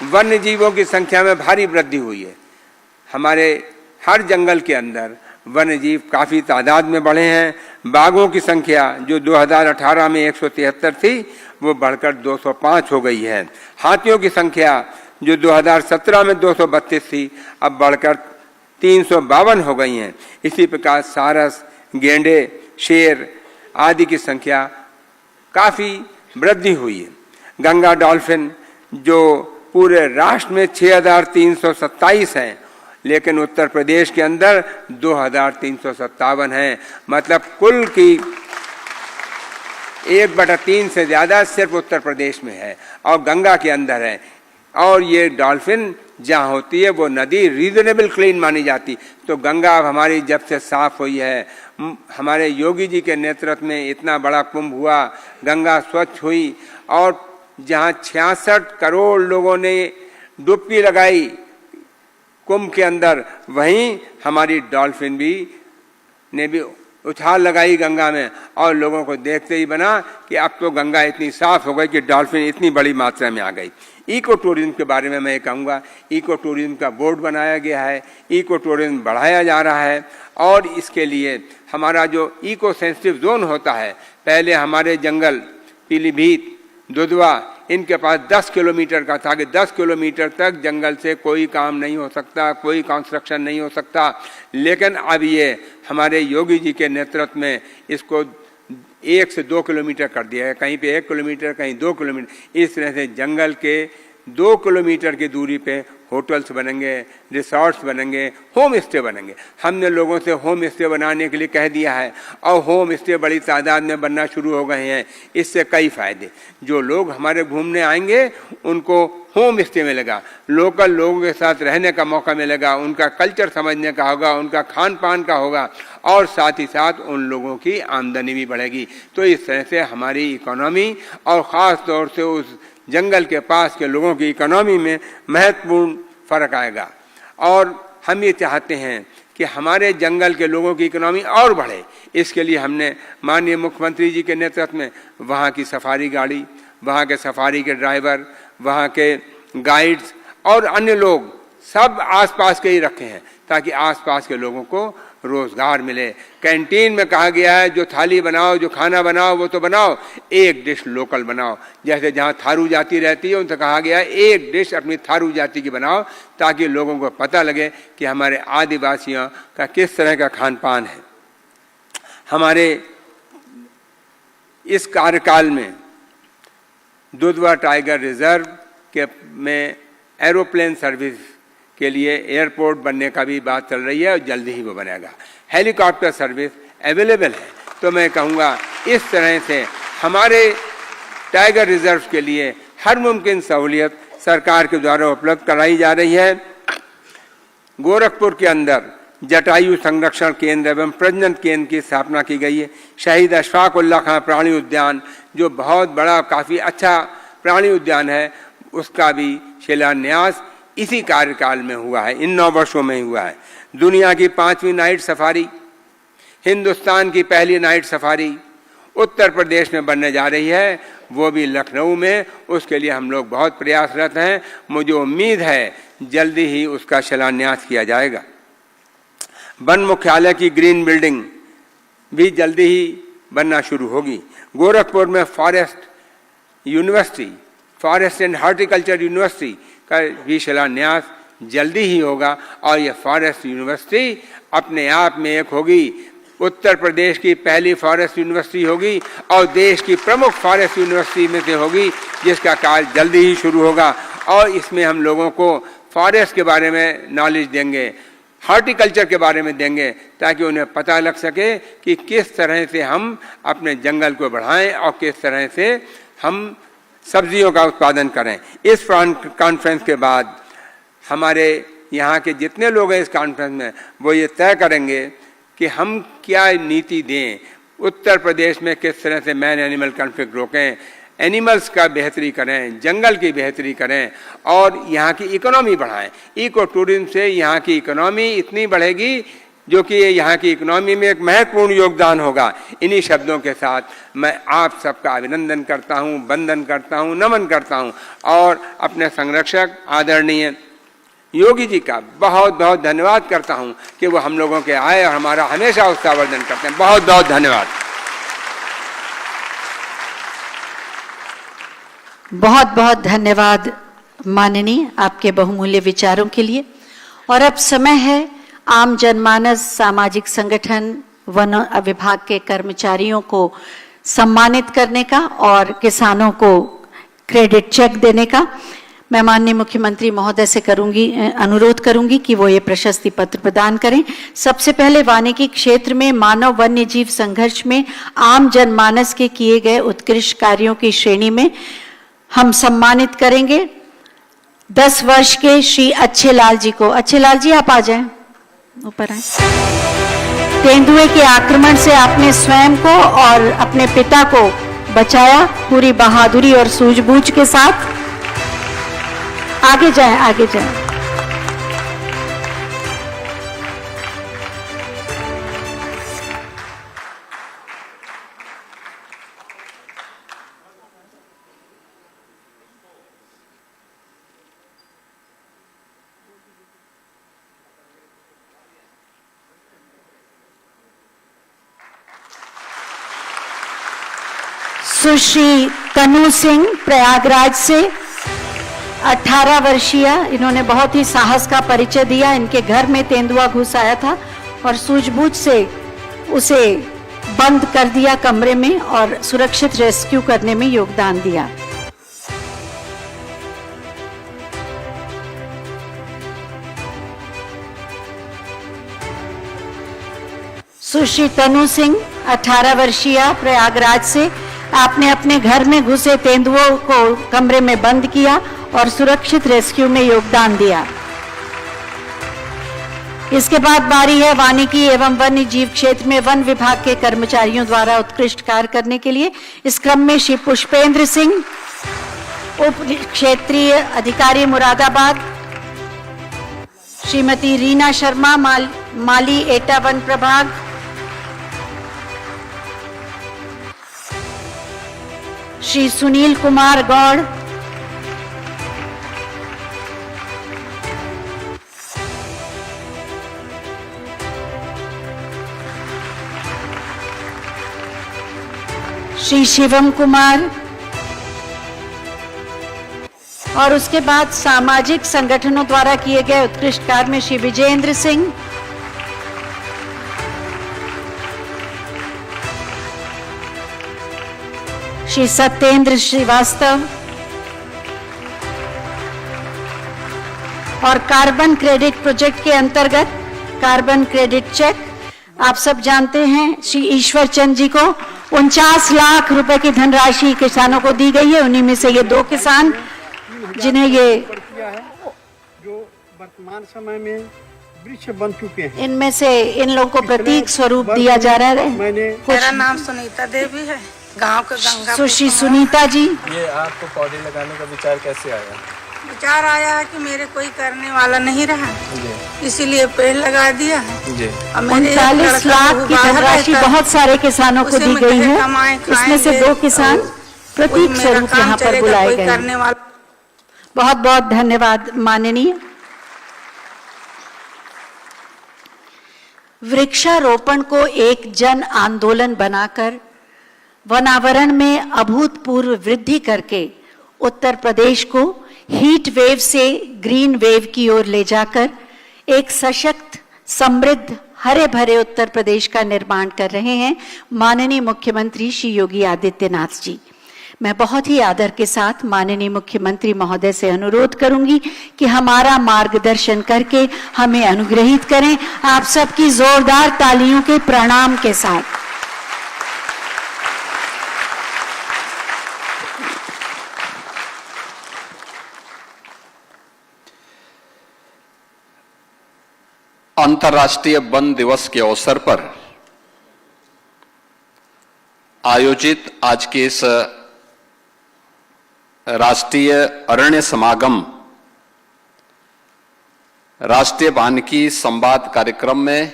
वन्य जीवों की संख्या में भारी वृद्धि हुई है। हमारे हर जंगल के अंदर वन्य जीव काफ़ी तादाद में बढ़े हैं। बाघों की संख्या जो 2018 में 173 थी वो बढ़कर 205 हो गई है। हाथियों की संख्या जो 2017 में 232 थी अब बढ़कर 352 हो गई हैं। इसी प्रकार सारस, गेंडे, शेर आदि की संख्या काफ़ी वृद्धि हुई है। गंगा डॉल्फिन जो पूरे राष्ट्र में 6,327 हैं, लेकिन उत्तर प्रदेश के अंदर 2,357 हैं। मतलब कुल की 1/3 से ज्यादा सिर्फ उत्तर प्रदेश में है और गंगा के अंदर है। और ये डॉल्फिन जहाँ होती है वो नदी रीजनेबल क्लीन मानी जाती। तो गंगा अब हमारी जब से साफ हुई है, हमारे योगी जी के नेतृत्व में इतना बड़ा कुंभ हुआ, गंगा स्वच्छ हुई और जहाँ 66 करोड़ लोगों ने डुबकी लगाई कुंभ के अंदर, वहीं हमारी डॉल्फिन ने भी उछाल लगाई गंगा में। और लोगों को देखते ही बना कि अब तो गंगा इतनी साफ हो गई कि डॉल्फिन इतनी बड़ी मात्रा में आ गई। इको टूरिज्म के बारे में मैं कहूँगा, इको टूरिज्म का बोर्ड बनाया गया है, इको टूरिज्म बढ़ाया जा रहा है। और इसके लिए हमारा जो इको सेंसिटिव जोन होता है, पहले हमारे जंगल पीलीभीत, दुधवा, इनके पास 10 किलोमीटर का था कि 10 किलोमीटर तक जंगल से कोई काम नहीं हो सकता, कोई कंस्ट्रक्शन नहीं हो सकता। लेकिन अब ये हमारे योगी जी के नेतृत्व में इसको 1 से 2 किलोमीटर कर दिया है, कहीं पे 1 किलोमीटर, कहीं 2 किलोमीटर। इस तरह से जंगल के 2 किलोमीटर की दूरी पे होटल्स बनेंगे, रिसॉर्ट्स बनेंगे, होम स्टे बनेंगे। हमने लोगों से होम स्टे बनाने के लिए कह दिया है और होम स्टे बड़ी तादाद में बनना शुरू हो गए हैं। इससे कई फायदे, जो लोग हमारे घूमने आएंगे उनको होम स्टे मिलेगा, लोकल लोगों के साथ रहने का मौका मिलेगा, उनका कल्चर समझने का होगा, उनका खान पान का होगा और साथ ही साथ उन लोगों की आमदनी भी बढ़ेगी। तो इस तरह से हमारी इकोनॉमी और ख़ास तौर से उस जंगल के पास के लोगों की इकोनॉमी में महत्वपूर्ण फर्क आएगा। और हम ये चाहते हैं कि हमारे जंगल के लोगों की इकोनॉमी और बढ़े। इसके लिए हमने माननीय मुख्यमंत्री जी के नेतृत्व में वहाँ की सफारी गाड़ी, वहाँ के सफारी के ड्राइवर, वहाँ के गाइड्स और अन्य लोग सब आसपास के ही रखे हैं ताकि आसपास के लोगों को रोजगार मिले। कैंटीन में कहा गया है जो थाली बनाओ, जो खाना बनाओ वो तो बनाओ, एक डिश लोकल बनाओ। जैसे जहाँ थारू जाति रहती है उनसे कहा गया है एक डिश अपनी थारू जाति की बनाओ ताकि लोगों को पता लगे कि हमारे आदिवासियों का किस तरह का खान पान है। हमारे इस कार्यकाल में दुधवा टाइगर रिजर्व के में एरोप्लेन सर्विस के लिए एयरपोर्ट बनने का भी बात चल रही है और जल्दी ही वो बनेगा। हेलीकॉप्टर सर्विस अवेलेबल है। तो मैं कहूँगा इस तरह से हमारे टाइगर रिजर्व के लिए हर मुमकिन सहूलियत सरकार के द्वारा उपलब्ध कराई जा रही है। गोरखपुर के अंदर जटायु संरक्षण केंद्र एवं प्रजनन केंद्र की स्थापना की गई है। शहीद अशफाक उल्लाह खां प्राणी उद्यान जो बहुत बड़ा काफ़ी अच्छा प्राणी उद्यान है, उसका भी शिलान्यास इसी कार्यकाल में हुआ है, इन 9 वर्षों में हुआ है। दुनिया की 5वीं नाइट सफारी, हिंदुस्तान की पहली नाइट सफारी उत्तर प्रदेश में बनने जा रही है, वो भी लखनऊ में। उसके लिए हम लोग बहुत प्रयासरत हैं। मुझे उम्मीद है जल्दी ही उसका शिलान्यास किया जाएगा। वन मुख्यालय की ग्रीन बिल्डिंग भी जल्दी ही बनना शुरू होगी। गोरखपुर में forest university, forest and horticulture university का भी शिलान्यास जल्दी ही होगा और यह फॉरेस्ट यूनिवर्सिटी अपने आप में एक होगी, उत्तर प्रदेश की पहली फॉरेस्ट यूनिवर्सिटी होगी और देश की प्रमुख फॉरेस्ट यूनिवर्सिटी में से होगी, जिसका कार्य जल्दी ही शुरू होगा। और इसमें हम लोगों को फॉरेस्ट के बारे में नॉलेज देंगे, हॉर्टिकल्चर के बारे में देंगे, ताकि उन्हें पता लग सके कि किस तरह से हम अपने जंगल को बढ़ाएं और किस तरह से हम सब्जियों का उत्पादन करें। इस कॉन्फ्रेंस के बाद हमारे यहाँ के जितने लोग हैं इस कॉन्फ्रेंस में, वो ये तय करेंगे कि हम क्या नीति दें, उत्तर प्रदेश में किस तरह से मैन एनिमल कॉन्फ्लिक्ट रोकें, एनिमल्स का बेहतरी करें, जंगल की बेहतरी करें और यहाँ की इकोनॉमी बढ़ाएं। इको टूरिज्म से यहाँ की इकोनॉमी इतनी बढ़ेगी जो कि यहाँ की इकोनॉमी में एक महत्वपूर्ण योगदान होगा। इन्हीं शब्दों के साथ मैं आप सबका अभिनंदन करता हूँ, वंदन करता हूँ, नमन करता हूँ और अपने संरक्षक आदरणीय योगी जी का बहुत बहुत धन्यवाद करता हूँ कि वो हम लोगों के आए और हमारा हमेशा उत्साहवर्धन करते हैं। बहुत बहुत धन्यवाद। बहुत बहुत धन्यवाद माननीय, आपके बहुमूल्य विचारों के लिए। और अब समय है आम जनमानस, सामाजिक संगठन, वन विभाग के कर्मचारियों को सम्मानित करने का और किसानों को क्रेडिट चेक देने का। मैं माननीय मुख्यमंत्री महोदय से अनुरोध करूंगी कि वो ये प्रशस्ति पत्र प्रदान करें। सबसे पहले वानिकी क्षेत्र में मानव वन्य जीव संघर्ष में आम जनमानस के किए गए उत्कृष्ट कार्यों की श्रेणी में हम सम्मानित करेंगे 10 वर्ष के श्री अच्छे लाल जी को। अच्छे लाल जी आप आ जाएं, ऊपर आए। तेंदुए के आक्रमण से आपने स्वयं को और अपने पिता को बचाया पूरी बहादुरी और सूझबूझ के साथ। आगे जाएं, आगे जाएं। सुश्री तनु सिंह प्रयागराज से 18 वर्षीय, इन्होंने बहुत ही साहस का परिचय दिया। इनके घर में तेंदुआ घुस आया था और सूझबूझ से उसे बंद कर दिया कमरे में और सुरक्षित रेस्क्यू करने में योगदान दिया। सुश्री तनु सिंह 18 वर्षीय प्रयागराज से, आपने अपने घर में घुसे तेंदुओं को कमरे में बंद किया और सुरक्षित रेस्क्यू में योगदान दिया। इसके बाद बारी है वानिकी एवं वन्य जीव क्षेत्र में वन विभाग के कर्मचारियों द्वारा उत्कृष्ट कार्य करने के लिए। इस क्रम में श्री पुष्पेंद्र सिंह, उप क्षेत्रीय अधिकारी मुरादाबाद, श्रीमती रीना शर्मा, माली एटा वन प्रभाग, श्री सुनील कुमार गौड़, श्री शिवम कुमार, और उसके बाद सामाजिक संगठनों द्वारा किए गए उत्कृष्ट कार्य में श्री विजेंद्र सिंह, श्री सत्येंद्र श्रीवास्तव और कार्बन क्रेडिट प्रोजेक्ट के अंतर्गत कार्बन क्रेडिट चेक, आप सब जानते हैं, श्री ईश्वर चंद जी को 49 लाख रुपए की धनराशि किसानों को दी गई है। उन्हीं में से ये 2 किसान जिन्हें ये जो वर्तमान समय में वृक्ष बन चुके हैं, इनमें से इन लोगों को प्रतीक स्वरूप दिया जा रहा है। मेरा नाम सुनीता देवी है, गांव के गंगा। सुश्री सुनीता जी, ये आपको पौधे लगाने का विचार कैसे आया? विचार आया है कि मेरे कोई करने वाला नहीं रहा, इसीलिए पेड़ लगा दिया है। जी। 39 लाख की धनराशि बहुत सारे किसानों को दी गई है। इसमें से 2 किसान प्रतीक स्वरूप यहाँ पर बुलाए गए हैं। बहुत बहुत धन्यवाद माननीय। वृक्षारोपण को एक जन आंदोलन बनाकर वनावरण में अभूतपूर्व वृद्धि करके उत्तर प्रदेश को हीट वेव से ग्रीन वेव की ओर ले जाकर एक सशक्त, समृद्ध, हरे भरे उत्तर प्रदेश का निर्माण कर रहे हैं माननीय मुख्यमंत्री श्री योगी आदित्यनाथ जी। मैं बहुत ही आदर के साथ माननीय मुख्यमंत्री महोदय से अनुरोध करूंगी कि हमारा मार्गदर्शन करके हमें अनुग्रहित करें। आप सबकी जोरदार तालियों के प्रणाम के साथ। अंतर्राष्ट्रीय वन दिवस के अवसर पर आयोजित आज के इस राष्ट्रीय अरण्य समागम राष्ट्रीय वानिकी संवाद कार्यक्रम में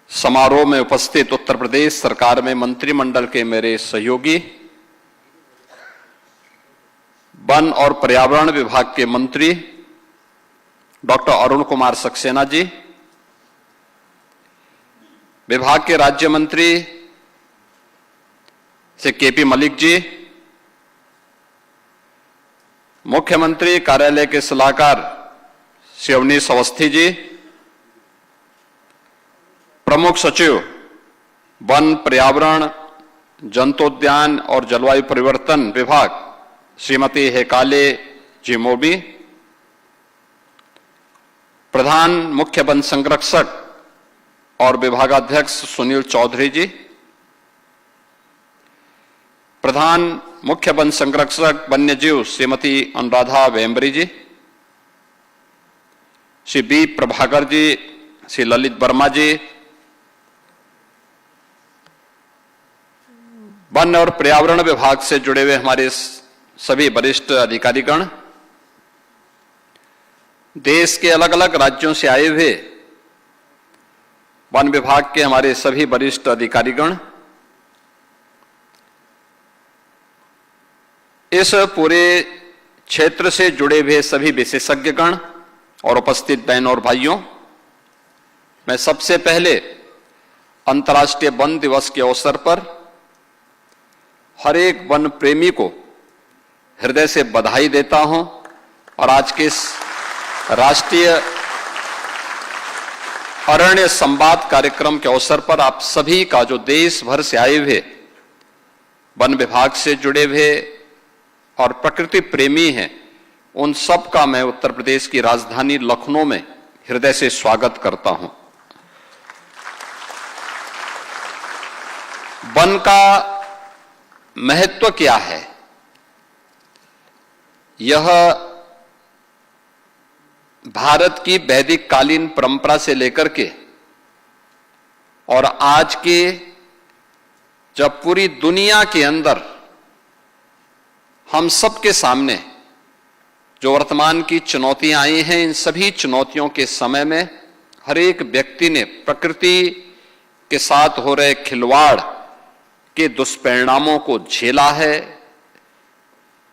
समारोह में उपस्थित उत्तर प्रदेश सरकार में मंत्रिमंडल के मेरे सहयोगी, वन और पर्यावरण विभाग के मंत्री डॉक्टर अरुण कुमार सक्सेना जी, विभाग के राज्य मंत्री श्री केपी मलिक जी, मुख्यमंत्री कार्यालय के सलाहकार श्री अवनीश अवस्थी जी, प्रमुख सचिव वन, पर्यावरण, जंतोद्यान और जलवायु परिवर्तन विभाग श्रीमती हेकाले जी मोबी, प्रधान मुख्य वन संरक्षक और विभागाध्यक्ष सुनील चौधरी जी, प्रधान मुख्य वन संरक्षक वन्यजीव श्रीमती अनुराधा वेम्बरी जी, श्री बी प्रभाकर जी, श्री ललित वर्मा जी, वन और पर्यावरण विभाग से जुड़े हुए हमारे सभी वरिष्ठ अधिकारीगण, देश के अलग अलग राज्यों से आए हुए वन विभाग के हमारे सभी वरिष्ठ अधिकारीगण, इस पूरे क्षेत्र से जुड़े हुए सभी विशेषज्ञगण और उपस्थित बहन और भाइयों, मैं सबसे पहले अंतर्राष्ट्रीय वन दिवस के अवसर पर हर एक वन प्रेमी को हृदय से बधाई देता हूं और आज के इस राष्ट्रीय अरण्य संवाद कार्यक्रम के अवसर पर आप सभी का जो देश भर से आए हुए वन विभाग से जुड़े हुए और प्रकृति प्रेमी हैं, उन सब का मैं उत्तर प्रदेश की राजधानी लखनऊ में हृदय से स्वागत करता हूं। वन का महत्व क्या है, यह भारत की वैदिक कालीन परंपरा से लेकर के और आज के जब पूरी दुनिया के अंदर हम सबके सामने जो वर्तमान की चुनौतियां आई हैं, इन सभी चुनौतियों के समय में हर एक व्यक्ति ने प्रकृति के साथ हो रहे खिलवाड़ के दुष्परिणामों को झेला है।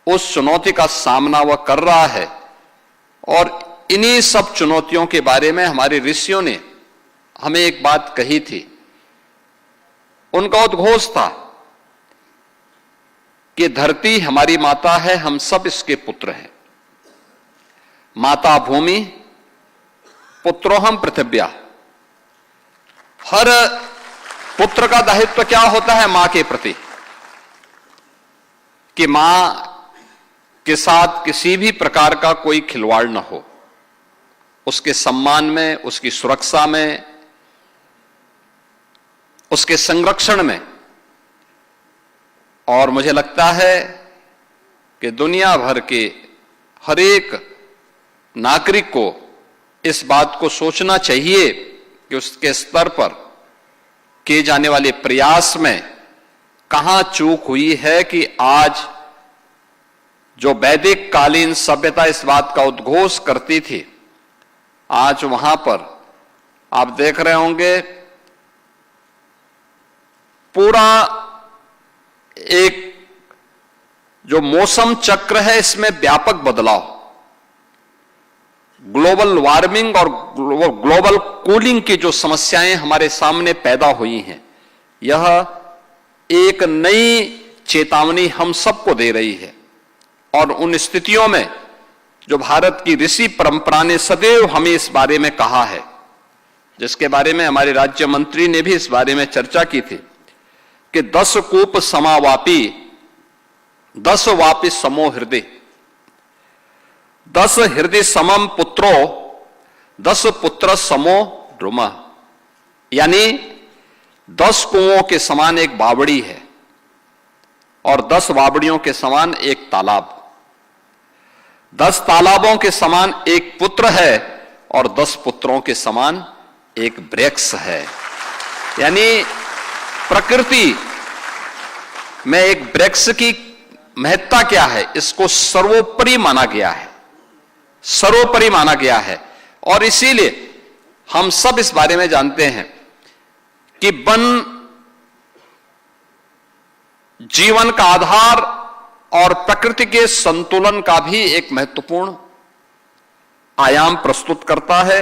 उस चुनौती का सामना वह कर रहा है और इन्हीं सब चुनौतियों के बारे में हमारे ऋषियों ने हमें एक बात कही थी। उनका उद्घोष था कि धरती हमारी माता है, हम सब इसके पुत्र हैं। माता भूमि पुत्रोहम पृथिव्या। हर पुत्र का दायित्व क्या होता है मां के प्रति, कि मां के साथ किसी भी प्रकार का कोई खिलवाड़ न हो, उसके सम्मान में, उसकी सुरक्षा में, उसके संरक्षण में। और मुझे लगता है कि दुनिया भर के हर एक नागरिक को इस बात को सोचना चाहिए कि उसके स्तर पर किए जाने वाले प्रयास में कहां चूक हुई है कि आज जो वैदिक कालीन सभ्यता इस बात का उद्घोष करती थी, आज वहां पर आप देख रहे होंगे पूरा एक जो मौसम चक्र है इसमें व्यापक बदलाव, ग्लोबल वार्मिंग और ग्लोबल कूलिंग की जो समस्याएं हमारे सामने पैदा हुई हैं, यह एक नई चेतावनी हम सबको दे रही है। और उन स्थितियों में जो भारत की ऋषि परंपरा ने सदैव हमें इस बारे में कहा है, जिसके बारे में हमारे राज्य मंत्री ने भी इस बारे में चर्चा की थी कि 10 कूप समावापी 10 वापि समो हृदय, 10 हृदय समम पुत्रो 10 पुत्र समो द्रुम। यानी 10 कुओं के समान एक बावड़ी है और 10 बावड़ियों के समान एक तालाब, 10 तालाबों के समान एक पुत्र है और 10 पुत्रों के समान एक वृक्ष है। यानी प्रकृति में एक वृक्ष की महत्ता क्या है, इसको सर्वोपरि माना गया है, सर्वोपरि माना गया है। और इसीलिए हम सब इस बारे में जानते हैं कि वन जीवन का आधार और प्रकृति के संतुलन का भी एक महत्वपूर्ण आयाम प्रस्तुत करता है।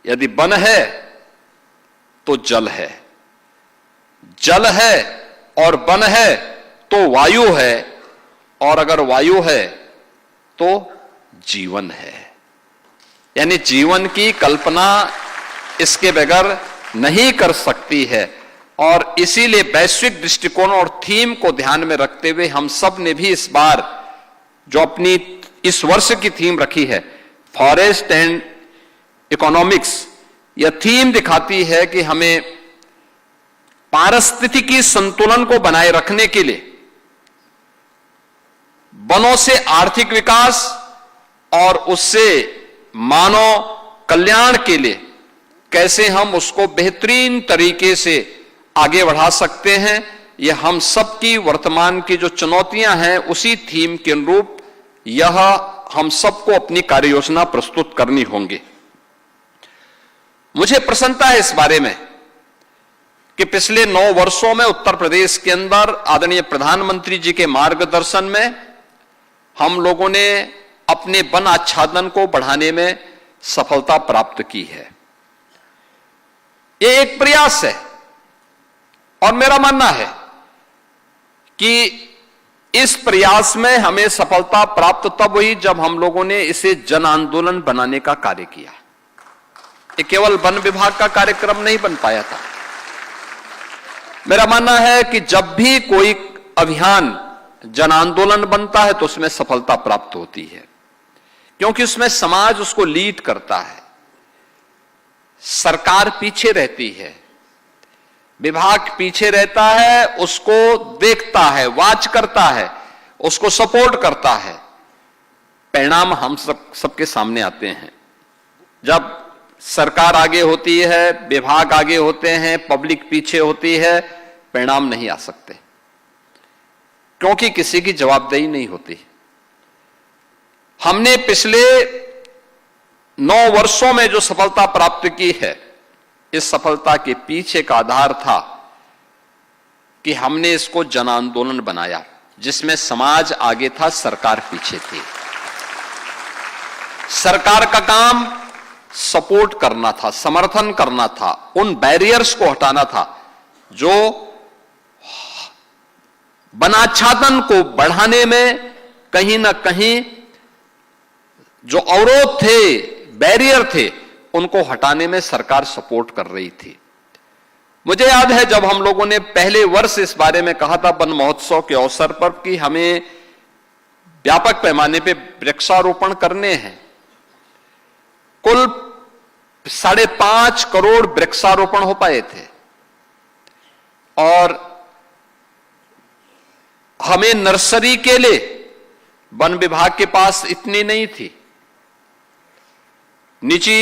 यदि वन है तो जल है, जल है और वन है तो वायु है, और अगर वायु है तो जीवन है। यानी जीवन की कल्पना इसके बगैर नहीं कर सकती है। और इसीलिए वैश्विक दृष्टिकोण और थीम को ध्यान में रखते हुए हम सब ने भी इस बार जो अपनी इस वर्ष की थीम रखी है, फॉरेस्ट एंड इकोनॉमिक्स, यह थीम दिखाती है कि हमें पारिस्थितिकी संतुलन को बनाए रखने के लिए वनों से आर्थिक विकास और उससे मानव कल्याण के लिए कैसे हम उसको बेहतरीन तरीके से आगे बढ़ा सकते हैं, यह हम सबकी वर्तमान की जो चुनौतियां हैं उसी थीम के अनुरूप यह हम सबको अपनी कार्य योजना प्रस्तुत करनी होंगी। मुझे प्रसन्नता है इस बारे में कि पिछले 9 वर्षों में उत्तर प्रदेश के अंदर आदरणीय प्रधानमंत्री जी के मार्गदर्शन में हम लोगों ने अपने वन आच्छादन को बढ़ाने में सफलता प्राप्त की है। यह एक प्रयास है और मेरा मानना है कि इस प्रयास में हमें सफलता प्राप्त तब हुई जब हम लोगों ने इसे जन आंदोलन बनाने का कार्य किया। ये केवल वन विभाग का कार्यक्रम नहीं बन पाया था। मेरा मानना है कि जब भी कोई अभियान जन आंदोलन बनता है तो उसमें सफलता प्राप्त होती है, क्योंकि उसमें समाज उसको लीड करता है, सरकार पीछे रहती है, विभाग पीछे रहता है, उसको देखता है, वॉच करता है, उसको सपोर्ट करता है। परिणाम हम सबके सामने आते हैं। जब सरकार आगे होती है, विभाग आगे होते हैं, पब्लिक पीछे होती है, परिणाम नहीं आ सकते, क्योंकि किसी की जवाबदेही नहीं होती। हमने पिछले 9 वर्षों में जो सफलता प्राप्त की है, इस सफलता के पीछे का आधार था कि हमने इसको जन आंदोलन बनाया, जिसमें समाज आगे था, सरकार पीछे थी। सरकार का काम सपोर्ट करना था, समर्थन करना था, उन बैरियर्स को हटाना था जो वनाच्छादन को बढ़ाने में कहीं ना कहीं जो अवरोध थे, बैरियर थे, उनको हटाने में सरकार सपोर्ट कर रही थी। मुझे याद है जब हम लोगों ने पहले वर्ष इस बारे में कहा था वन महोत्सव के अवसर पर कि हमें व्यापक पैमाने पे वृक्षारोपण करने हैं। कुल 5.5 करोड़ वृक्षारोपण हो पाए थे और हमें नर्सरी के लिए वन विभाग के पास इतनी नहीं थी। निजी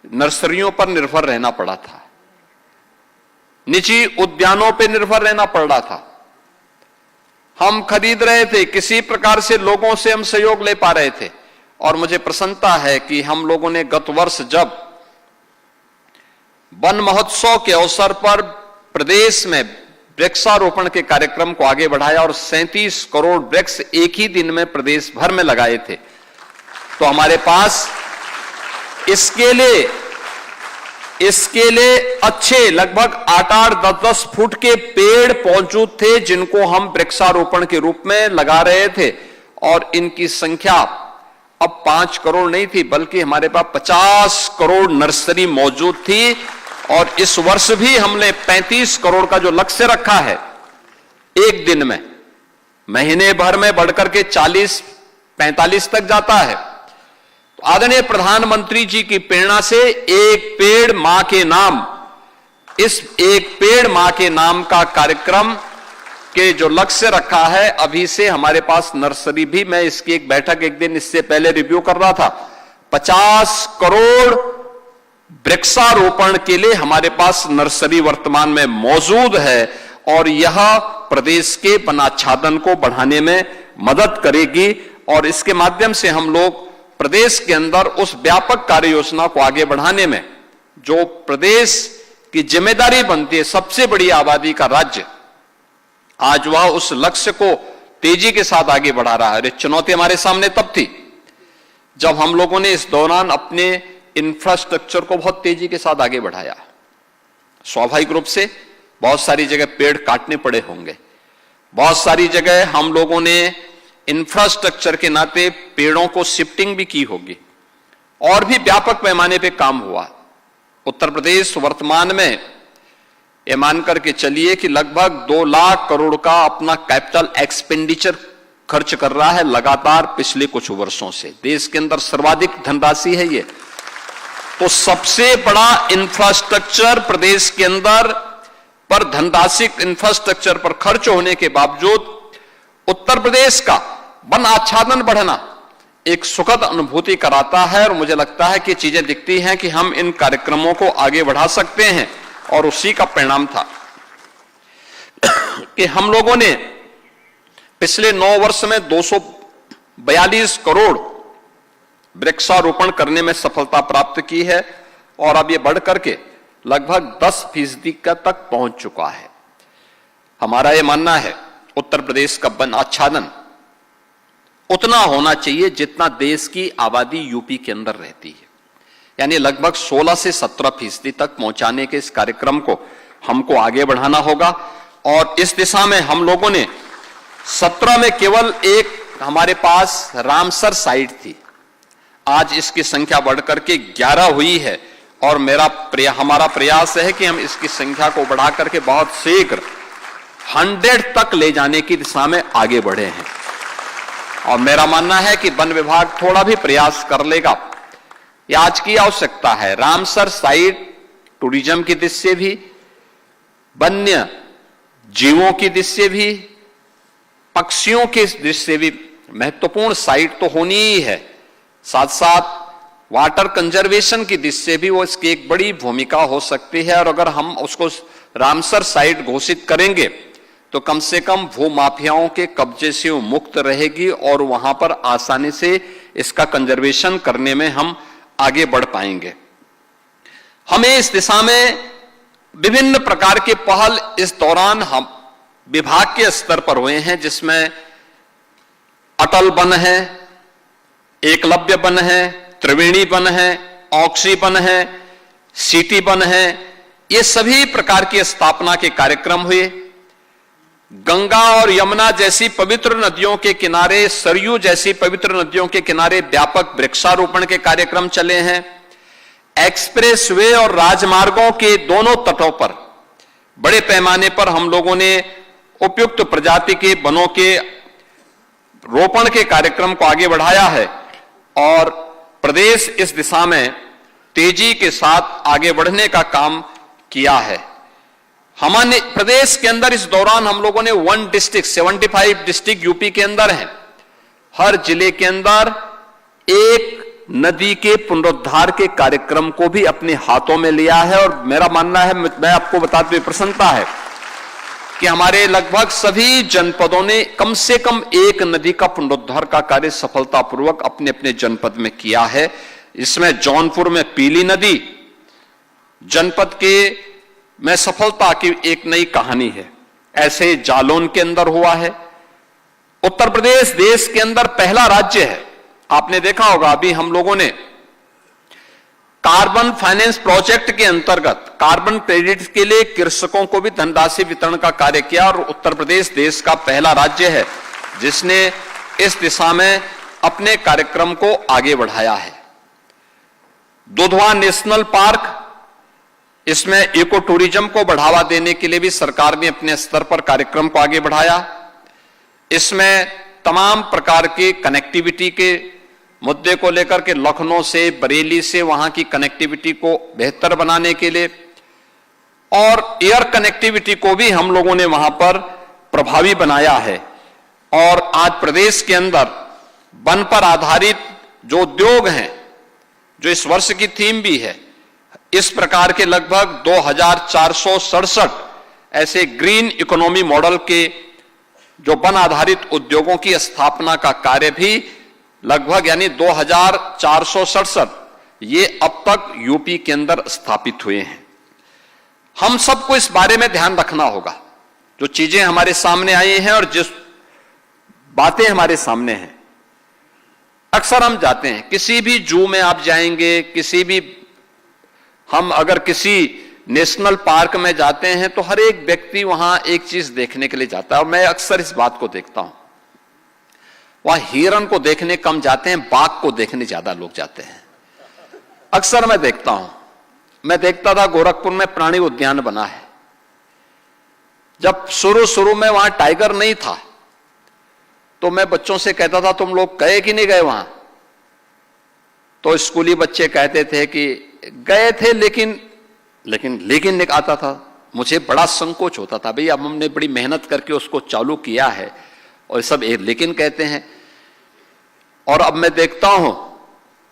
नर्सरियों पर निर्भर रहना पड़ा था, निजी उद्यानों पर निर्भर रहना पड़ रहा था। हम खरीद रहे थे, किसी प्रकार से लोगों से हम सहयोग ले पा रहे थे। और मुझे प्रसन्नता है कि हम लोगों ने गत वर्ष जब वन महोत्सव के अवसर पर प्रदेश में वृक्षारोपण के कार्यक्रम को आगे बढ़ाया और 37 करोड़ वृक्ष एक ही दिन में प्रदेश भर में लगाए थे, तो हमारे पास इसके लिए अच्छे लगभग 8-8, 10-10 फुट के पेड़ मौजूद थे, जिनको हम वृक्षारोपण के रूप में लगा रहे थे। और इनकी संख्या अब 5 करोड़ नहीं थी, बल्कि हमारे पास 50 करोड़ नर्सरी मौजूद थी। और इस वर्ष भी हमने 35 करोड़ का जो लक्ष्य रखा है, एक दिन में, महीने भर में बढ़कर के 40-45 तक जाता है। तो आदरणीय प्रधानमंत्री जी की प्रेरणा से एक पेड़ मां के नाम, इस एक पेड़ मां के नाम का कार्यक्रम के जो लक्ष्य रखा है, अभी से हमारे पास नर्सरी भी, मैं इसकी एक बैठक एक दिन इससे पहले रिव्यू कर रहा था, 50 करोड़ वृक्षारोपण के लिए हमारे पास नर्सरी वर्तमान में मौजूद है। और यह प्रदेश के वनाच्छादन को बढ़ाने में मदद करेगी और इसके माध्यम से हम लोग प्रदेश के अंदर उस व्यापक कार्य योजना को आगे बढ़ाने में, जो प्रदेश की जिम्मेदारी बनती है, सबसे बड़ी आबादी का राज्य, आज वह उस लक्ष्य को तेजी के साथ आगे बढ़ा रहा है। चुनौती हमारे सामने तब थी जब हम लोगों ने इस दौरान अपने इंफ्रास्ट्रक्चर को बहुत तेजी के साथ आगे बढ़ाया। स्वाभाविक रूप से बहुत सारी जगह पेड़ काटने पड़े होंगे, बहुत सारी जगह हम लोगों ने इंफ्रास्ट्रक्चर के नाते पेड़ों को शिफ्टिंग भी की होगी, और भी व्यापक पैमाने पे काम हुआ। उत्तर प्रदेश वर्तमान में ये मान करके चलिए कि लगभग 2 लाख करोड़ का अपना कैपिटल एक्सपेंडिचर खर्च कर रहा है लगातार पिछले कुछ वर्षों से। देश के अंदर सर्वाधिक धनराशि है ये। तो सबसे बड़ा इंफ्रास्ट्रक्चर प्रदेश के अंदर पर, धनराशि इंफ्रास्ट्रक्चर पर खर्च होने के बावजूद उत्तर प्रदेश का वन आच्छादन बढ़ना एक सुखद अनुभूति कराता है। और मुझे लगता है कि चीजें दिखती हैं कि हम इन कार्यक्रमों को आगे बढ़ा सकते हैं, और उसी का परिणाम था कि हम लोगों ने पिछले 9 वर्ष में 242 करोड़ वृक्षारोपण करने में सफलता प्राप्त की है, और अब यह बढ़कर के लगभग 10% तक पहुंच चुका है। हमारा यह मानना है उत्तर प्रदेश का वन आच्छादन उतना होना चाहिए जितना देश की आबादी यूपी के अंदर रहती है, यानी लगभग 16 से 17% तक पहुंचाने के इस कार्यक्रम को हमको आगे बढ़ाना होगा। और इस दिशा में हम लोगों ने 17 में केवल एक हमारे पास रामसर साइट थी, आज इसकी संख्या बढ़कर के 11 हुई है, और हमारा प्रयास है कि हम इसकी संख्या को बढ़ा करके बहुत शीघ्र 100 तक ले जाने की दिशा में आगे बढ़े हैं। और मेरा मानना है कि वन विभाग थोड़ा भी प्रयास कर लेगा, यह आज की आवश्यकता है। रामसर साइट टूरिज्म की दृष्टि से भी, वन्य जीवों की दृष्टि से भी, पक्षियों की दृष्टि से भी महत्वपूर्ण साइट तो होनी ही है, साथ साथ वाटर कंजर्वेशन की दृष्टि से भी वो इसकी एक बड़ी भूमिका हो सकती है। और अगर हम उसको रामसर साइट घोषित करेंगे तो कम से कम भूमाफियाओं के कब्जे से वो मुक्त रहेगी और वहां पर आसानी से इसका कंजर्वेशन करने में हम आगे बढ़ पाएंगे। हमें इस दिशा में विभिन्न प्रकार के पहल इस दौरान हम विभाग के स्तर पर हुए हैं, जिसमें अटल वन है, एकलव्य वन है, त्रिवेणी वन है, ऑक्सी वन है, सिटी वन है, ये सभी प्रकार की स्थापना के कार्यक्रम हुए। गंगा और यमुना जैसी पवित्र नदियों के किनारे, सरयू जैसी पवित्र नदियों के किनारे व्यापक वृक्षारोपण के कार्यक्रम चले हैं। एक्सप्रेसवे और राजमार्गों के दोनों तटों पर बड़े पैमाने पर हम लोगों ने उपयुक्त प्रजाति के वनों के रोपण के कार्यक्रम को आगे बढ़ाया है और प्रदेश इस दिशा में तेजी के साथ आगे बढ़ने का काम किया है। हमारे प्रदेश के अंदर इस दौरान हम लोगों ने 1 डिस्ट्रिक्ट 75 डिस्ट्रिक्ट यूपी के अंदर हैं, हर जिले के अंदर एक नदी के पुनरुद्धार के कार्यक्रम को भी अपने हाथों में लिया है। और मेरा मानना है, मैं आपको बताते हुए प्रसन्नता है कि हमारे लगभग सभी जनपदों ने कम से कम एक नदी का पुनरुद्धार का कार्य सफलतापूर्वक अपने अपने जनपद में किया है। इसमें जौनपुर में पीली नदी जनपद के में सफलता की एक नई कहानी है, ऐसे जालौन के अंदर हुआ है। उत्तर प्रदेश देश के अंदर पहला राज्य है, आपने देखा होगा अभी हम लोगों ने कार्बन फाइनेंस प्रोजेक्ट के अंतर्गत कार्बन क्रेडिट के लिए कृषकों को भी धनराशि वितरण का कार्य किया और उत्तर प्रदेश देश का पहला राज्य है जिसने इस दिशा में अपने कार्यक्रम को आगे बढ़ाया है। दुधवा नेशनल पार्क, इसमें इको टूरिज्म को बढ़ावा देने के लिए भी सरकार ने अपने स्तर पर कार्यक्रम को आगे बढ़ाया। इसमें तमाम प्रकार के कनेक्टिविटी के मुद्दे को लेकर के लखनऊ से, बरेली से वहां की कनेक्टिविटी को बेहतर बनाने के लिए और एयर कनेक्टिविटी को भी हम लोगों ने वहां पर प्रभावी बनाया है। और आज प्रदेश के अंदर वन पर आधारित जो उद्योग हैं, जो इस वर्ष की थीम भी है, इस प्रकार के लगभग 2467 ऐसे ग्रीन इकोनॉमी मॉडल के जो वन आधारित उद्योगों की स्थापना का कार्य भी लगभग यानी 2467 ये अब तक यूपी के अंदर स्थापित हुए हैं। हम सबको इस बारे में ध्यान रखना होगा, जो चीजें हमारे सामने आई हैं और जिस बातें हमारे सामने हैं। अक्सर हम जाते हैं, किसी भी जू में आप जाएंगे, किसी भी हम अगर किसी नेशनल पार्क में जाते हैं तो हर एक व्यक्ति वहां एक चीज देखने के लिए जाता है और मैं अक्सर इस बात को देखता हूं, वहां हिरन को देखने कम जाते हैं, बाघ को देखने ज्यादा लोग जाते हैं। अक्सर मैं देखता हूं, मैं देखता था गोरखपुर में प्राणी उद्यान बना है, जब शुरू में वहां टाइगर नहीं था तो मैं बच्चों से कहता था तुम लोग गए कि नहीं गए वहां, तो स्कूली बच्चे कहते थे कि गए थे लेकिन आता था। मुझे बड़ा संकोच होता था, भई अब हमने बड़ी मेहनत करके उसको चालू किया है और सब लेकिन कहते हैं। और अब मैं देखता हूं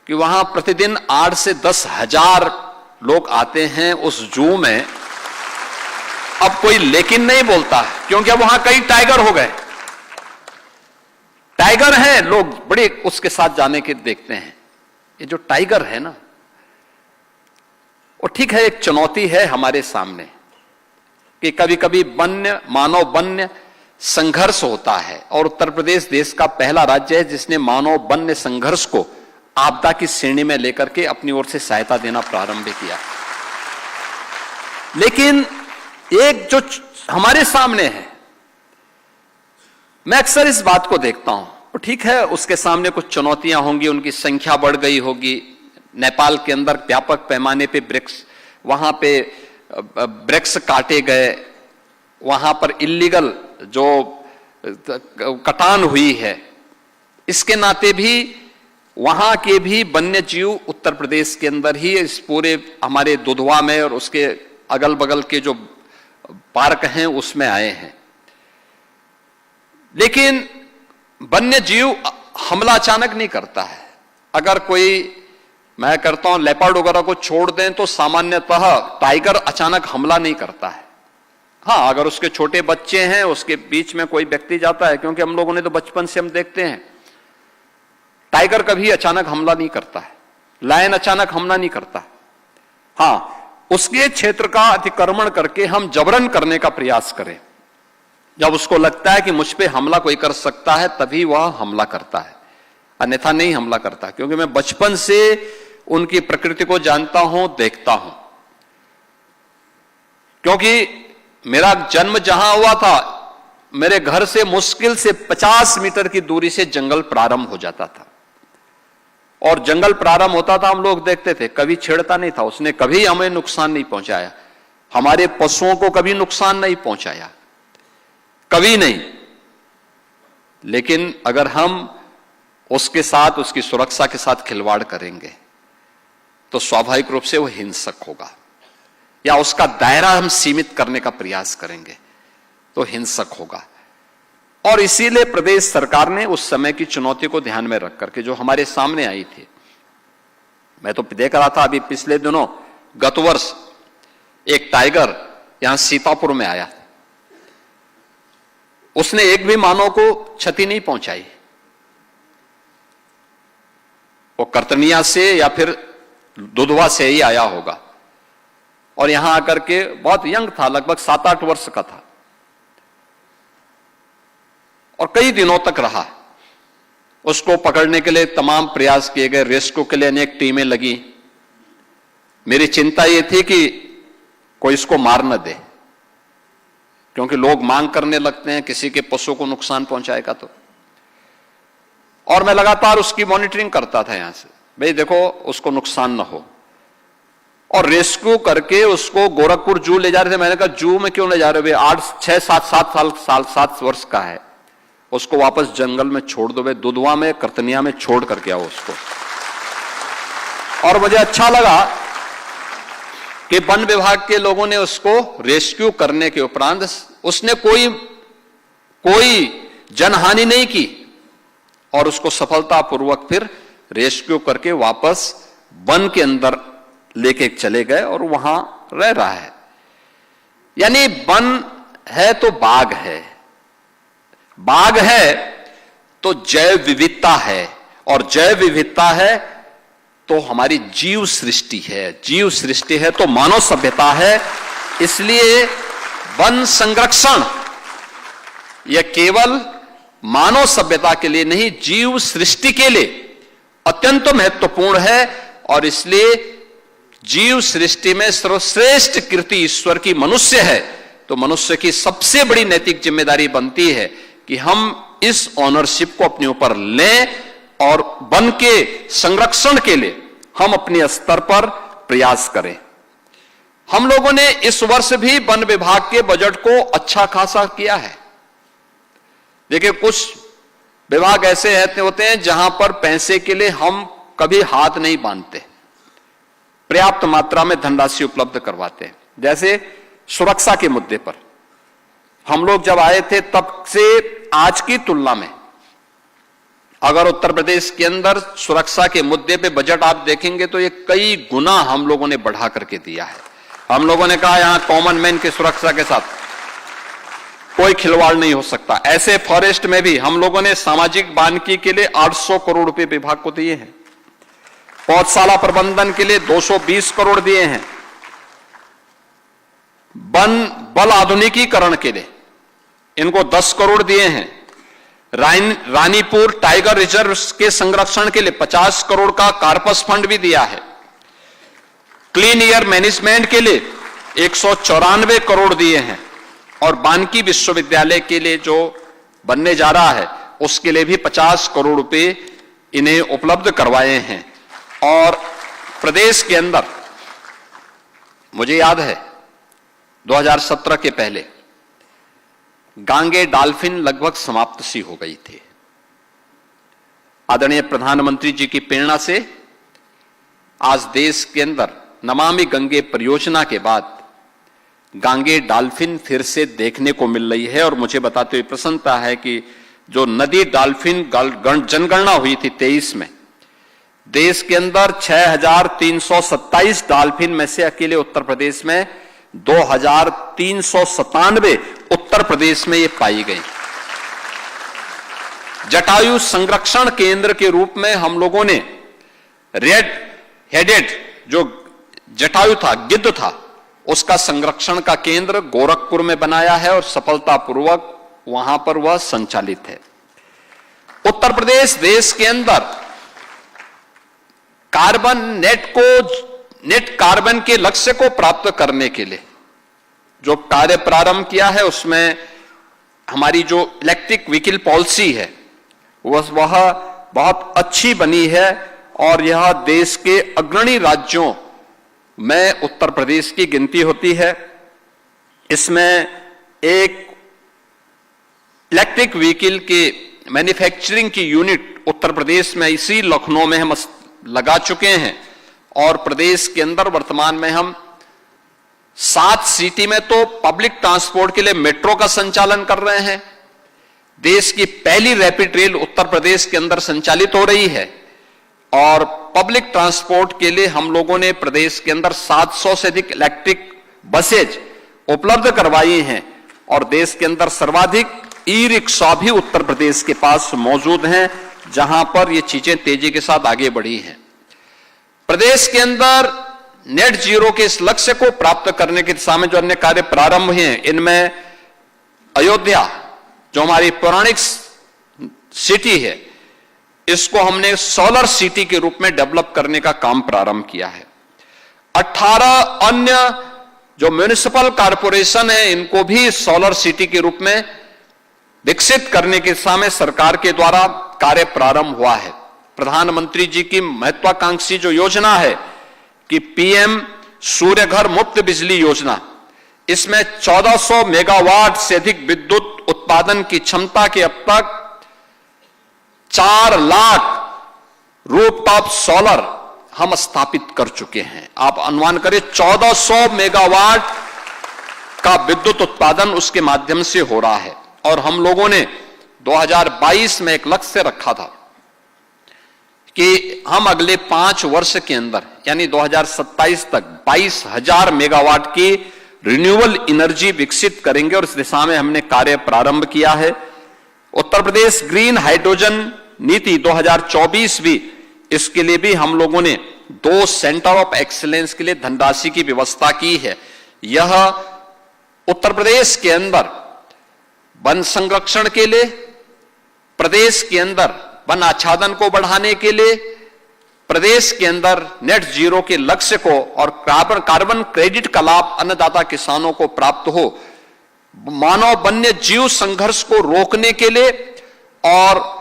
कि वहां प्रतिदिन 8 से 10 हजार लोग आते हैं उस जू में। अब कोई लेकिन नहीं बोलता क्योंकि अब वहां कई टाइगर हो गए, टाइगर हैं, लोग बड़े उसके साथ जाने के देखते हैं। ये जो टाइगर है ना, वो ठीक है, एक चुनौती है हमारे सामने कि कभी कभी वन्य मानव वन्य संघर्ष होता है और उत्तर प्रदेश देश का पहला राज्य है जिसने मानव वन्य संघर्ष को आपदा की श्रेणी में लेकर के अपनी ओर से सहायता देना प्रारंभ किया। लेकिन एक जो हमारे सामने है, मैं अक्सर इस बात को देखता हूं, तो ठीक है उसके सामने कुछ चुनौतियां होंगी, उनकी संख्या बढ़ गई होगी, नेपाल के अंदर व्यापक पैमाने पे वहां पे वृक्ष काटे गए, वहां पर इल्लीगल जो कटान हुई है, इसके नाते भी वहां के भी वन्य जीव उत्तर प्रदेश के अंदर ही इस पूरे हमारे दुधवा में और उसके अगल बगल के जो पार्क हैं उसमें आए हैं। लेकिन वन्य जीव हमला अचानक नहीं करता है। अगर कोई, मैं करता हूं, लेपर्ड वगैरह को छोड़ दें तो सामान्यतः टाइगर अचानक हमला नहीं करता है। हाँ, अगर उसके छोटे बच्चे हैं, उसके बीच में कोई व्यक्ति जाता है, क्योंकि हम लोगों ने तो बचपन से हम देखते हैं टाइगर कभी अचानक हमला नहीं करता है, लायन अचानक हमला नहीं करता। हां, उसके क्षेत्र का अतिक्रमण करके हम जबरन करने का प्रयास करें। जब उसको लगता है कि मुझ पे हमला कोई कर सकता है तभी वह हमला करता है, अन्यथा नहीं हमला करता। क्योंकि मैं बचपन से उनकी प्रकृति को जानता हूं, देखता हूं। क्योंकि मेरा जन्म जहां हुआ था, मेरे घर से मुश्किल से 50 मीटर की दूरी से जंगल प्रारंभ हो जाता था, और जंगल प्रारंभ होता था, हम लोग देखते थे, कभी छेड़ता नहीं था, उसने कभी हमें नुकसान नहीं पहुंचाया, हमारे पशुओं को कभी नुकसान नहीं पहुंचाया, कभी नहीं। लेकिन अगर हम उसके साथ, उसकी सुरक्षा के साथ खिलवाड़ करेंगे तो स्वाभाविक रूप से वो हिंसक होगा, या उसका दायरा हम सीमित करने का प्रयास करेंगे तो हिंसक होगा। और इसीलिए प्रदेश सरकार ने उस समय की चुनौती को ध्यान में रख करके जो हमारे सामने आई थी, मैं तो देख रहा था अभी पिछले दिनों, गत वर्ष एक टाइगर यहां सीतापुर में आया, उसने एक भी मानव को क्षति नहीं पहुंचाई। वो कर्तनिया से या फिर दुधवा से ही आया होगा, और यहां आकर के बहुत यंग था, लगभग 7-8 वर्ष का था, और कई दिनों तक रहा। उसको पकड़ने के लिए तमाम प्रयास किए गए, रेस्क्यू के लिए अनेक टीमें लगी। मेरी चिंता यह थी कि कोई इसको मार न दे, क्योंकि लोग मांग करने लगते हैं किसी के पशु को नुकसान पहुंचाएगा तो। और मैं लगातार उसकी मॉनिटरिंग करता था यहां से, भाई देखो उसको नुकसान ना हो, और रेस्क्यू करके उसको गोरखपुर जू ले जा रहे थे। मैंने कहा जू में क्यों ले जा रहे हो, 7 वर्ष का है, उसको वापस जंगल में छोड़ दो, भाई दुधवा में, कर्तनिया में छोड़ करके आओ उसको। और मुझे अच्छा लगा कि वन विभाग के लोगों ने उसको रेस्क्यू करने के उपरांत उसने कोई जनहानि नहीं की, और उसको सफलतापूर्वक फिर रेस्क्यू करके वापस वन के अंदर लेके चले गए और वहां रह रहा है। यानी वन है तो बाघ है, बाघ है तो जैव विविधता है, और जैव विविधता है तो हमारी जीव सृष्टि है, जीव सृष्टि है तो मानव सभ्यता है। इसलिए वन संरक्षण यह केवल मानव सभ्यता के लिए नहीं, जीव सृष्टि के लिए अत्यंत महत्वपूर्ण है। और इसलिए जीव सृष्टि में सर्वश्रेष्ठ कृति ईश्वर की मनुष्य है, तो मनुष्य की सबसे बड़ी नैतिक जिम्मेदारी बनती है कि हम इस ऑनरशिप को अपने ऊपर लें, और वन के संरक्षण के लिए हम अपने स्तर पर प्रयास करें। हम लोगों ने इस वर्ष भी वन विभाग के बजट को अच्छा खासा किया है। देखिए, कुछ विभाग ऐसे होते हैं जहां पर पैसे के लिए हम कभी हाथ नहीं बांधते, पर्याप्त मात्रा में धनराशि उपलब्ध करवाते हैं। जैसे सुरक्षा के मुद्दे पर हम लोग जब आए थे तब से आज की तुलना में अगर उत्तर प्रदेश के अंदर सुरक्षा के मुद्दे पे बजट आप देखेंगे तो ये कई गुना हम लोगों ने बढ़ा करके दिया है। हम लोगों ने कहा यहां कॉमन मैन की सुरक्षा के साथ कोई खिलवाड़ नहीं हो सकता। ऐसे फॉरेस्ट में भी हम लोगों ने सामाजिक वानिकी के लिए 800 करोड़ रुपए विभाग को दिए हैं, पौधशाला प्रबंधन के लिए 220 करोड़ दिए हैं, वन बल आधुनिकीकरण के लिए इनको 10 करोड़ दिए हैं, रानीपुर टाइगर रिजर्व के संरक्षण के लिए 50 करोड़ का कार्पस फंड भी दिया है, क्लीन एयर मैनेजमेंट के लिए 194 करोड़ दिए हैं, और वानिकी विश्वविद्यालय के लिए जो बनने जा रहा है उसके लिए भी 50 करोड़ रुपए इन्हें उपलब्ध करवाए हैं। और प्रदेश के अंदर मुझे याद है 2017 के पहले गांगे डॉल्फिन लगभग समाप्त सी हो गई थी। आदरणीय प्रधानमंत्री जी की प्रेरणा से आज देश के अंदर नमामि गंगे परियोजना के बाद गांगे डॉल्फिन फिर से देखने को मिल रही है। और मुझे बताते हुए प्रसन्नता है कि जो नदी डॉल्फिन जनगणना हुई थी 23 में, देश के अंदर 6,327 डॉल्फिन में से अकेले उत्तर प्रदेश में 2,397 उत्तर प्रदेश में ये पाई गई। जटायु संरक्षण केंद्र के रूप में हम लोगों ने रेड हेडेड जो जटायु था, गिद्ध था, उसका संरक्षण का केंद्र गोरखपुर में बनाया है और सफलतापूर्वक वहां पर वह संचालित है। उत्तर प्रदेश देश के अंदर कार्बन नेट कार्बन के लक्ष्य को प्राप्त करने के लिए जो कार्य प्रारंभ किया है, उसमें हमारी जो इलेक्ट्रिक व्हीकल पॉलिसी है वह बहुत अच्छी बनी है और यह देश के अग्रणी राज्यों में उत्तर प्रदेश की गिनती होती है। इसमें एक इलेक्ट्रिक व्हीकल के मैन्युफैक्चरिंग की यूनिट उत्तर प्रदेश में इसी लखनऊ में हम लगा चुके हैं और प्रदेश के अंदर वर्तमान में हम 7 सिटी में तो पब्लिक ट्रांसपोर्ट के लिए मेट्रो का संचालन कर रहे हैं। देश की पहली रैपिड रेल उत्तर प्रदेश के अंदर संचालित हो रही है और पब्लिक ट्रांसपोर्ट के लिए हम लोगों ने प्रदेश के अंदर 700 से अधिक इलेक्ट्रिक बसेज उपलब्ध करवाई हैं और देश के अंदर सर्वाधिक ई रिक्शा भी उत्तर प्रदेश के पास मौजूद हैं, जहां पर ये चीजें तेजी के साथ आगे बढ़ी हैं। प्रदेश के अंदर नेट जीरो के इस लक्ष्य को प्राप्त करने की दिशा में जो अन्य कार्य प्रारंभ हुए हैं, इनमें अयोध्या जो हमारी पौराणिक सिटी है, इसको हमने सोलर सिटी के रूप में डेवलप करने का काम प्रारंभ किया है। 18 अन्य जो म्युनिसिपल कॉरपोरेशन है, इनको भी सोलर सिटी के रूप में विकसित करने की दिशा में सरकार के द्वारा कार्य प्रारंभ हुआ है। प्रधानमंत्री जी की महत्वाकांक्षी जो योजना है कि पीएम सूर्य घर मुफ्त बिजली योजना, इसमें 1400 मेगावाट से अधिक विद्युत उत्पादन की क्षमता के अब तक 4 लाख रूफटॉप सोलर हम स्थापित कर चुके हैं। आप अनुमान करें 1400 मेगावाट का विद्युत उत्पादन उसके माध्यम से हो रहा है और हम लोगों ने 2022 में एक लक्ष्य रखा था कि हम अगले 5 वर्ष के अंदर यानी 2027 तक 22,000 मेगावाट की रिन्यूएबल एनर्जी विकसित करेंगे और इस दिशा में हमने कार्य प्रारंभ किया है। उत्तर प्रदेश ग्रीन हाइड्रोजन नीति 2024 भी, इसके लिए भी हम लोगों ने 2 सेंटर ऑफ एक्सीलेंस के लिए धनराशि की व्यवस्था की है। यह उत्तर प्रदेश के अंदर वन संरक्षण के लिए, प्रदेश के अंदर वन आच्छादन को बढ़ाने के लिए, प्रदेश के अंदर नेट जीरो के लक्ष्य को और कार्बन क्रेडिट का लाभ अन्नदाता किसानों को प्राप्त हो, मानव वन्य जीव संघर्ष को रोकने के लिए और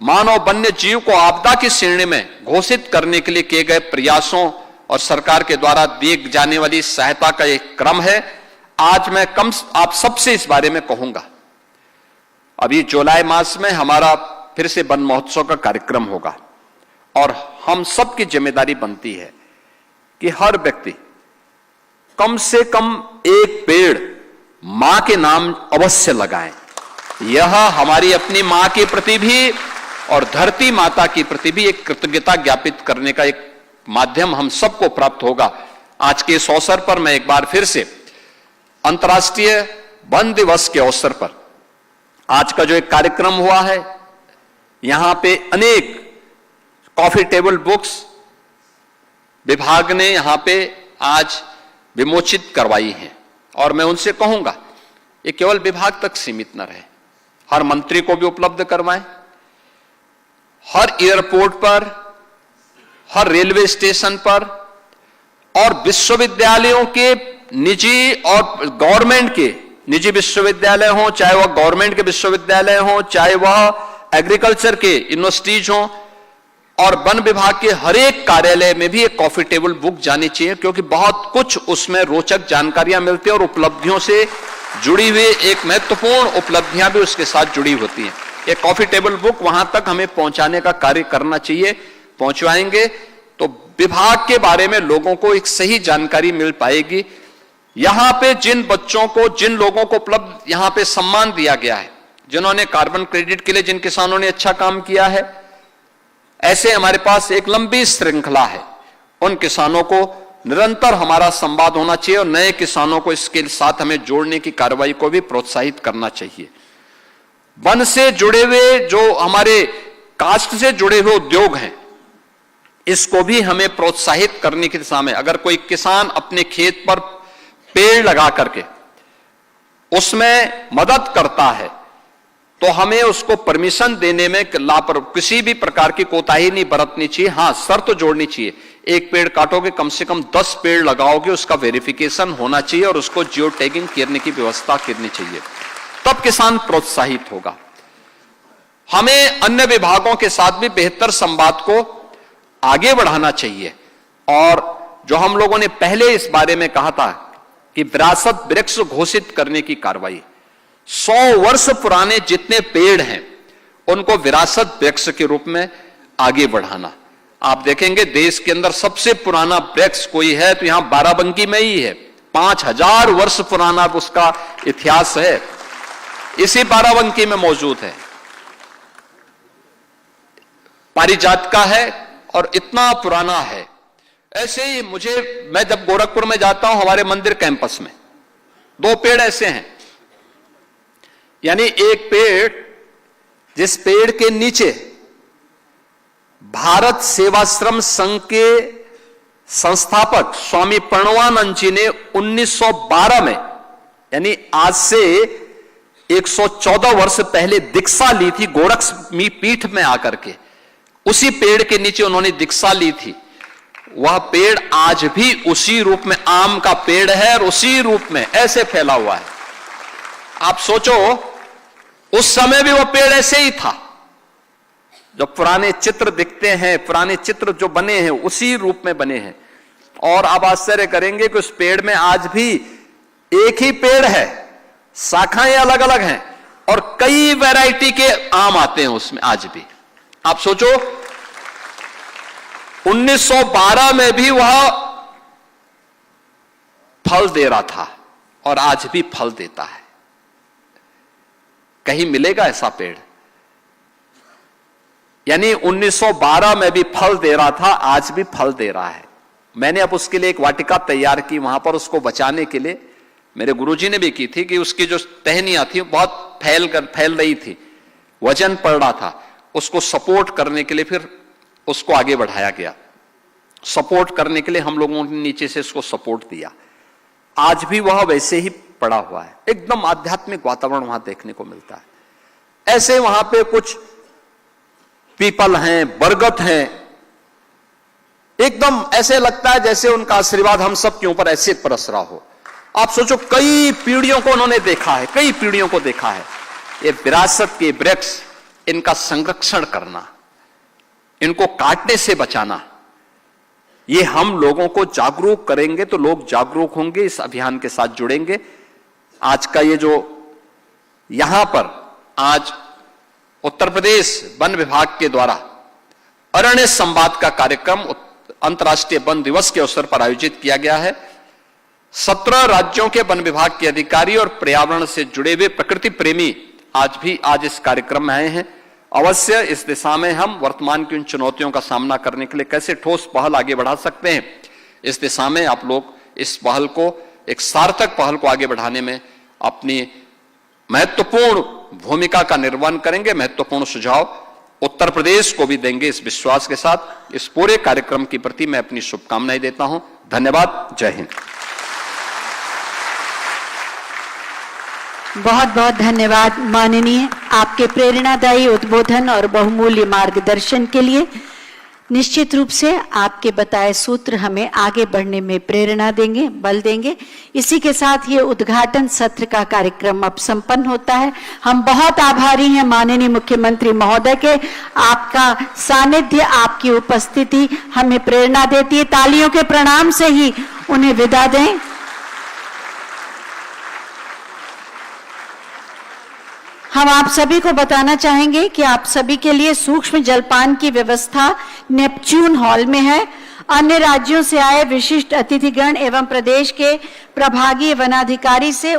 मानव वन्य जीव को आपदा की श्रेणी में घोषित करने के लिए किए गए प्रयासों और सरकार के द्वारा दी जाने वाली सहायता का एक क्रम है। आज मैं आप सबसे इस बारे में कहूंगा। अभी जुलाई मास में हमारा फिर से वन महोत्सव का कार्यक्रम होगा और हम सबकी जिम्मेदारी बनती है कि हर व्यक्ति कम से कम एक पेड़ मां के नाम अवश्य लगाएं। यह हमारी अपनी मां के प्रति भी और धरती माता की प्रति भी एक कृतज्ञता ज्ञापित करने का एक माध्यम हम सबको प्राप्त होगा। आज के इस अवसर पर मैं एक बार फिर से अंतर्राष्ट्रीय वन दिवस के अवसर पर आज का जो एक कार्यक्रम हुआ है, यहां पे अनेक कॉफी टेबल बुक्स विभाग ने यहां पे आज विमोचित करवाई हैं और मैं उनसे कहूंगा ये केवल विभाग तक सीमित न रहे, हर मंत्री को भी उपलब्ध करवाएं। हर एयरपोर्ट पर, हर रेलवे स्टेशन पर और विश्वविद्यालयों के निजी और गवर्नमेंट के निजी विश्वविद्यालय हों, चाहे वह गवर्नमेंट के विश्वविद्यालय हों, चाहे वह एग्रीकल्चर के यूनिवर्सिटीज हों और वन विभाग के हर एक कार्यालय में भी एक कॉफी टेबल बुक जानी चाहिए, क्योंकि बहुत कुछ उसमें रोचक जानकारियां मिलती है और उपलब्धियों से जुड़ी हुई एक महत्वपूर्ण उपलब्धियां भी उसके साथ जुड़ी होती हैं। एक कॉफी टेबल बुक वहां तक हमें पहुंचाने का कार्य करना चाहिए। पहुंचवाएंगे तो विभाग के बारे में लोगों को एक सही जानकारी मिल पाएगी। यहां पे जिन बच्चों को, जिन लोगों को उपलब्ध यहां पे सम्मान दिया गया है, जिन्होंने कार्बन क्रेडिट के लिए जिन किसानों ने अच्छा काम किया है, ऐसे हमारे पास एक लंबी श्रृंखला है। उन किसानों को निरंतर हमारा संवाद होना चाहिए और नए किसानों को इसके साथ हमें जोड़ने की कार्रवाई को भी प्रोत्साहित करना चाहिए। वन से जुड़े हुए जो हमारे कास्ट से जुड़े हुए उद्योग हैं, इसको भी हमें प्रोत्साहित करने की दिशा में, अगर कोई किसान अपने खेत पर पेड़ लगा करके उसमें मदद करता है तो हमें उसको परमिशन देने में किसी भी प्रकार की कोताही नहीं बरतनी चाहिए। हां, शर्त जोड़नी चाहिए, एक पेड़ काटोगे कम से कम 10 पेड़ लगाओगे, उसका वेरिफिकेशन होना चाहिए और उसको जियो टैगिंग करने की व्यवस्था करनी चाहिए, तब किसान प्रोत्साहित होगा। हमें अन्य विभागों के साथ भी बेहतर संवाद को आगे बढ़ाना चाहिए। और जो हम लोगों ने पहले इस बारे में कहा था कि विरासत वृक्ष घोषित करने की कार्रवाई, 100 वर्ष पुराने जितने पेड़ हैं उनको विरासत वृक्ष के रूप में आगे बढ़ाना। आप देखेंगे देश के अंदर सबसे पुराना वृक्ष कोई है तो यहां बाराबंकी में ही है। 5000 वर्ष पुराना उसका इतिहास है, इसी बाराबंकी में मौजूद है। पारिजात का है और इतना पुराना है। ऐसे ही मैं जब गोरखपुर में जाता हूं, हमारे मंदिर कैंपस में 2 पेड़ ऐसे हैं, यानी एक पेड़, जिस पेड़ के नीचे भारत सेवाश्रम संघ के संस्थापक स्वामी प्रणवानंद जी ने 1912 में, यानी आज से 114 वर्ष पहले दीक्षा ली थी गोरखमी पीठ में आकर के, उसी पेड़ के नीचे उन्होंने दीक्षा ली थी। वह पेड़ आज भी उसी रूप में आम का पेड़ है और उसी रूप में ऐसे फैला हुआ है। आप सोचो, उस समय भी वह पेड़ ऐसे ही था। जो पुराने चित्र दिखते हैं, पुराने चित्र जो बने हैं उसी रूप में बने हैं। और आप आश्चर्य करेंगे कि उस पेड़ में आज भी एक ही पेड़ है, शाखाएं अलग अलग हैं और कई वैरायटी के आम आते हैं उसमें आज भी। आप सोचो, 1912 में भी वह फल दे रहा था और आज भी फल देता है। कहीं मिलेगा ऐसा पेड़? यानी 1912 में भी फल दे रहा था, आज भी फल दे रहा है। मैंने अब उसके लिए एक वाटिका तैयार की, वहां पर उसको बचाने के लिए मेरे गुरुजी ने भी की थी कि उसकी जो टहनियां थी बहुत फैल रही थी, वजन पड़ रहा था, उसको सपोर्ट करने के लिए फिर उसको आगे बढ़ाया गया। सपोर्ट करने के लिए हम लोगों ने नीचे से उसको सपोर्ट दिया। आज भी वह वैसे ही पड़ा हुआ है, एकदम आध्यात्मिक वातावरण वहां देखने को मिलता है। ऐसे वहां पे कुछ पीपल हैं, बरगद हैं, एकदम ऐसे लगता है जैसे उनका आशीर्वाद हम सब के ऊपर ऐसे बरस रहा हो। आप सोचो, कई पीढ़ियों को उन्होंने देखा है, कई पीढ़ियों को देखा है। ये विरासत के वृक्ष, इनका संरक्षण करना, इनको काटने से बचाना, ये हम लोगों को जागरूक करेंगे तो लोग जागरूक होंगे, इस अभियान के साथ जुड़ेंगे। आज का ये जो यहां पर आज उत्तर प्रदेश वन विभाग के द्वारा अरण्य संवाद का कार्यक्रम अंतर्राष्ट्रीय वन दिवस के अवसर पर आयोजित किया गया है। 17 राज्यों के वन विभाग के अधिकारी और पर्यावरण से जुड़े हुए प्रकृति प्रेमी आज इस कार्यक्रम में आए हैं। अवश्य इस दिशा में हम वर्तमान की उन चुनौतियों का सामना करने के लिए कैसे ठोस पहल आगे बढ़ा सकते हैं, इस दिशा में आप लोग इस पहल को, एक सार्थक पहल को आगे बढ़ाने में अपनी महत्वपूर्ण भूमिका का निर्वहन करेंगे। महत्वपूर्ण सुझाव उत्तर प्रदेश को भी देंगे, इस विश्वास के साथ इस पूरे कार्यक्रम के प्रति मैं अपनी शुभकामनाएं देता हूं। धन्यवाद। जय हिंद। बहुत बहुत धन्यवाद माननीय, आपके प्रेरणादायी उद्बोधन और बहुमूल्य मार्गदर्शन के लिए। निश्चित रूप से आपके बताए सूत्र हमें आगे बढ़ने में प्रेरणा देंगे, बल देंगे। इसी के साथ ये उद्घाटन सत्र का कार्यक्रम अब संपन्न होता है। हम बहुत आभारी हैं माननीय मुख्यमंत्री महोदय के। आपका सानिध्य, आपकी उपस्थिति हमें प्रेरणा देती है। तालियों के प्रणाम से ही उन्हें विदा दें। हम आप सभी को बताना चाहेंगे कि आप सभी के लिए सूक्ष्म जलपान की व्यवस्था नेपच्यून हॉल में है। अन्य राज्यों से आए विशिष्ट अतिथिगण एवं प्रदेश के प्रभागीय वनाधिकारी से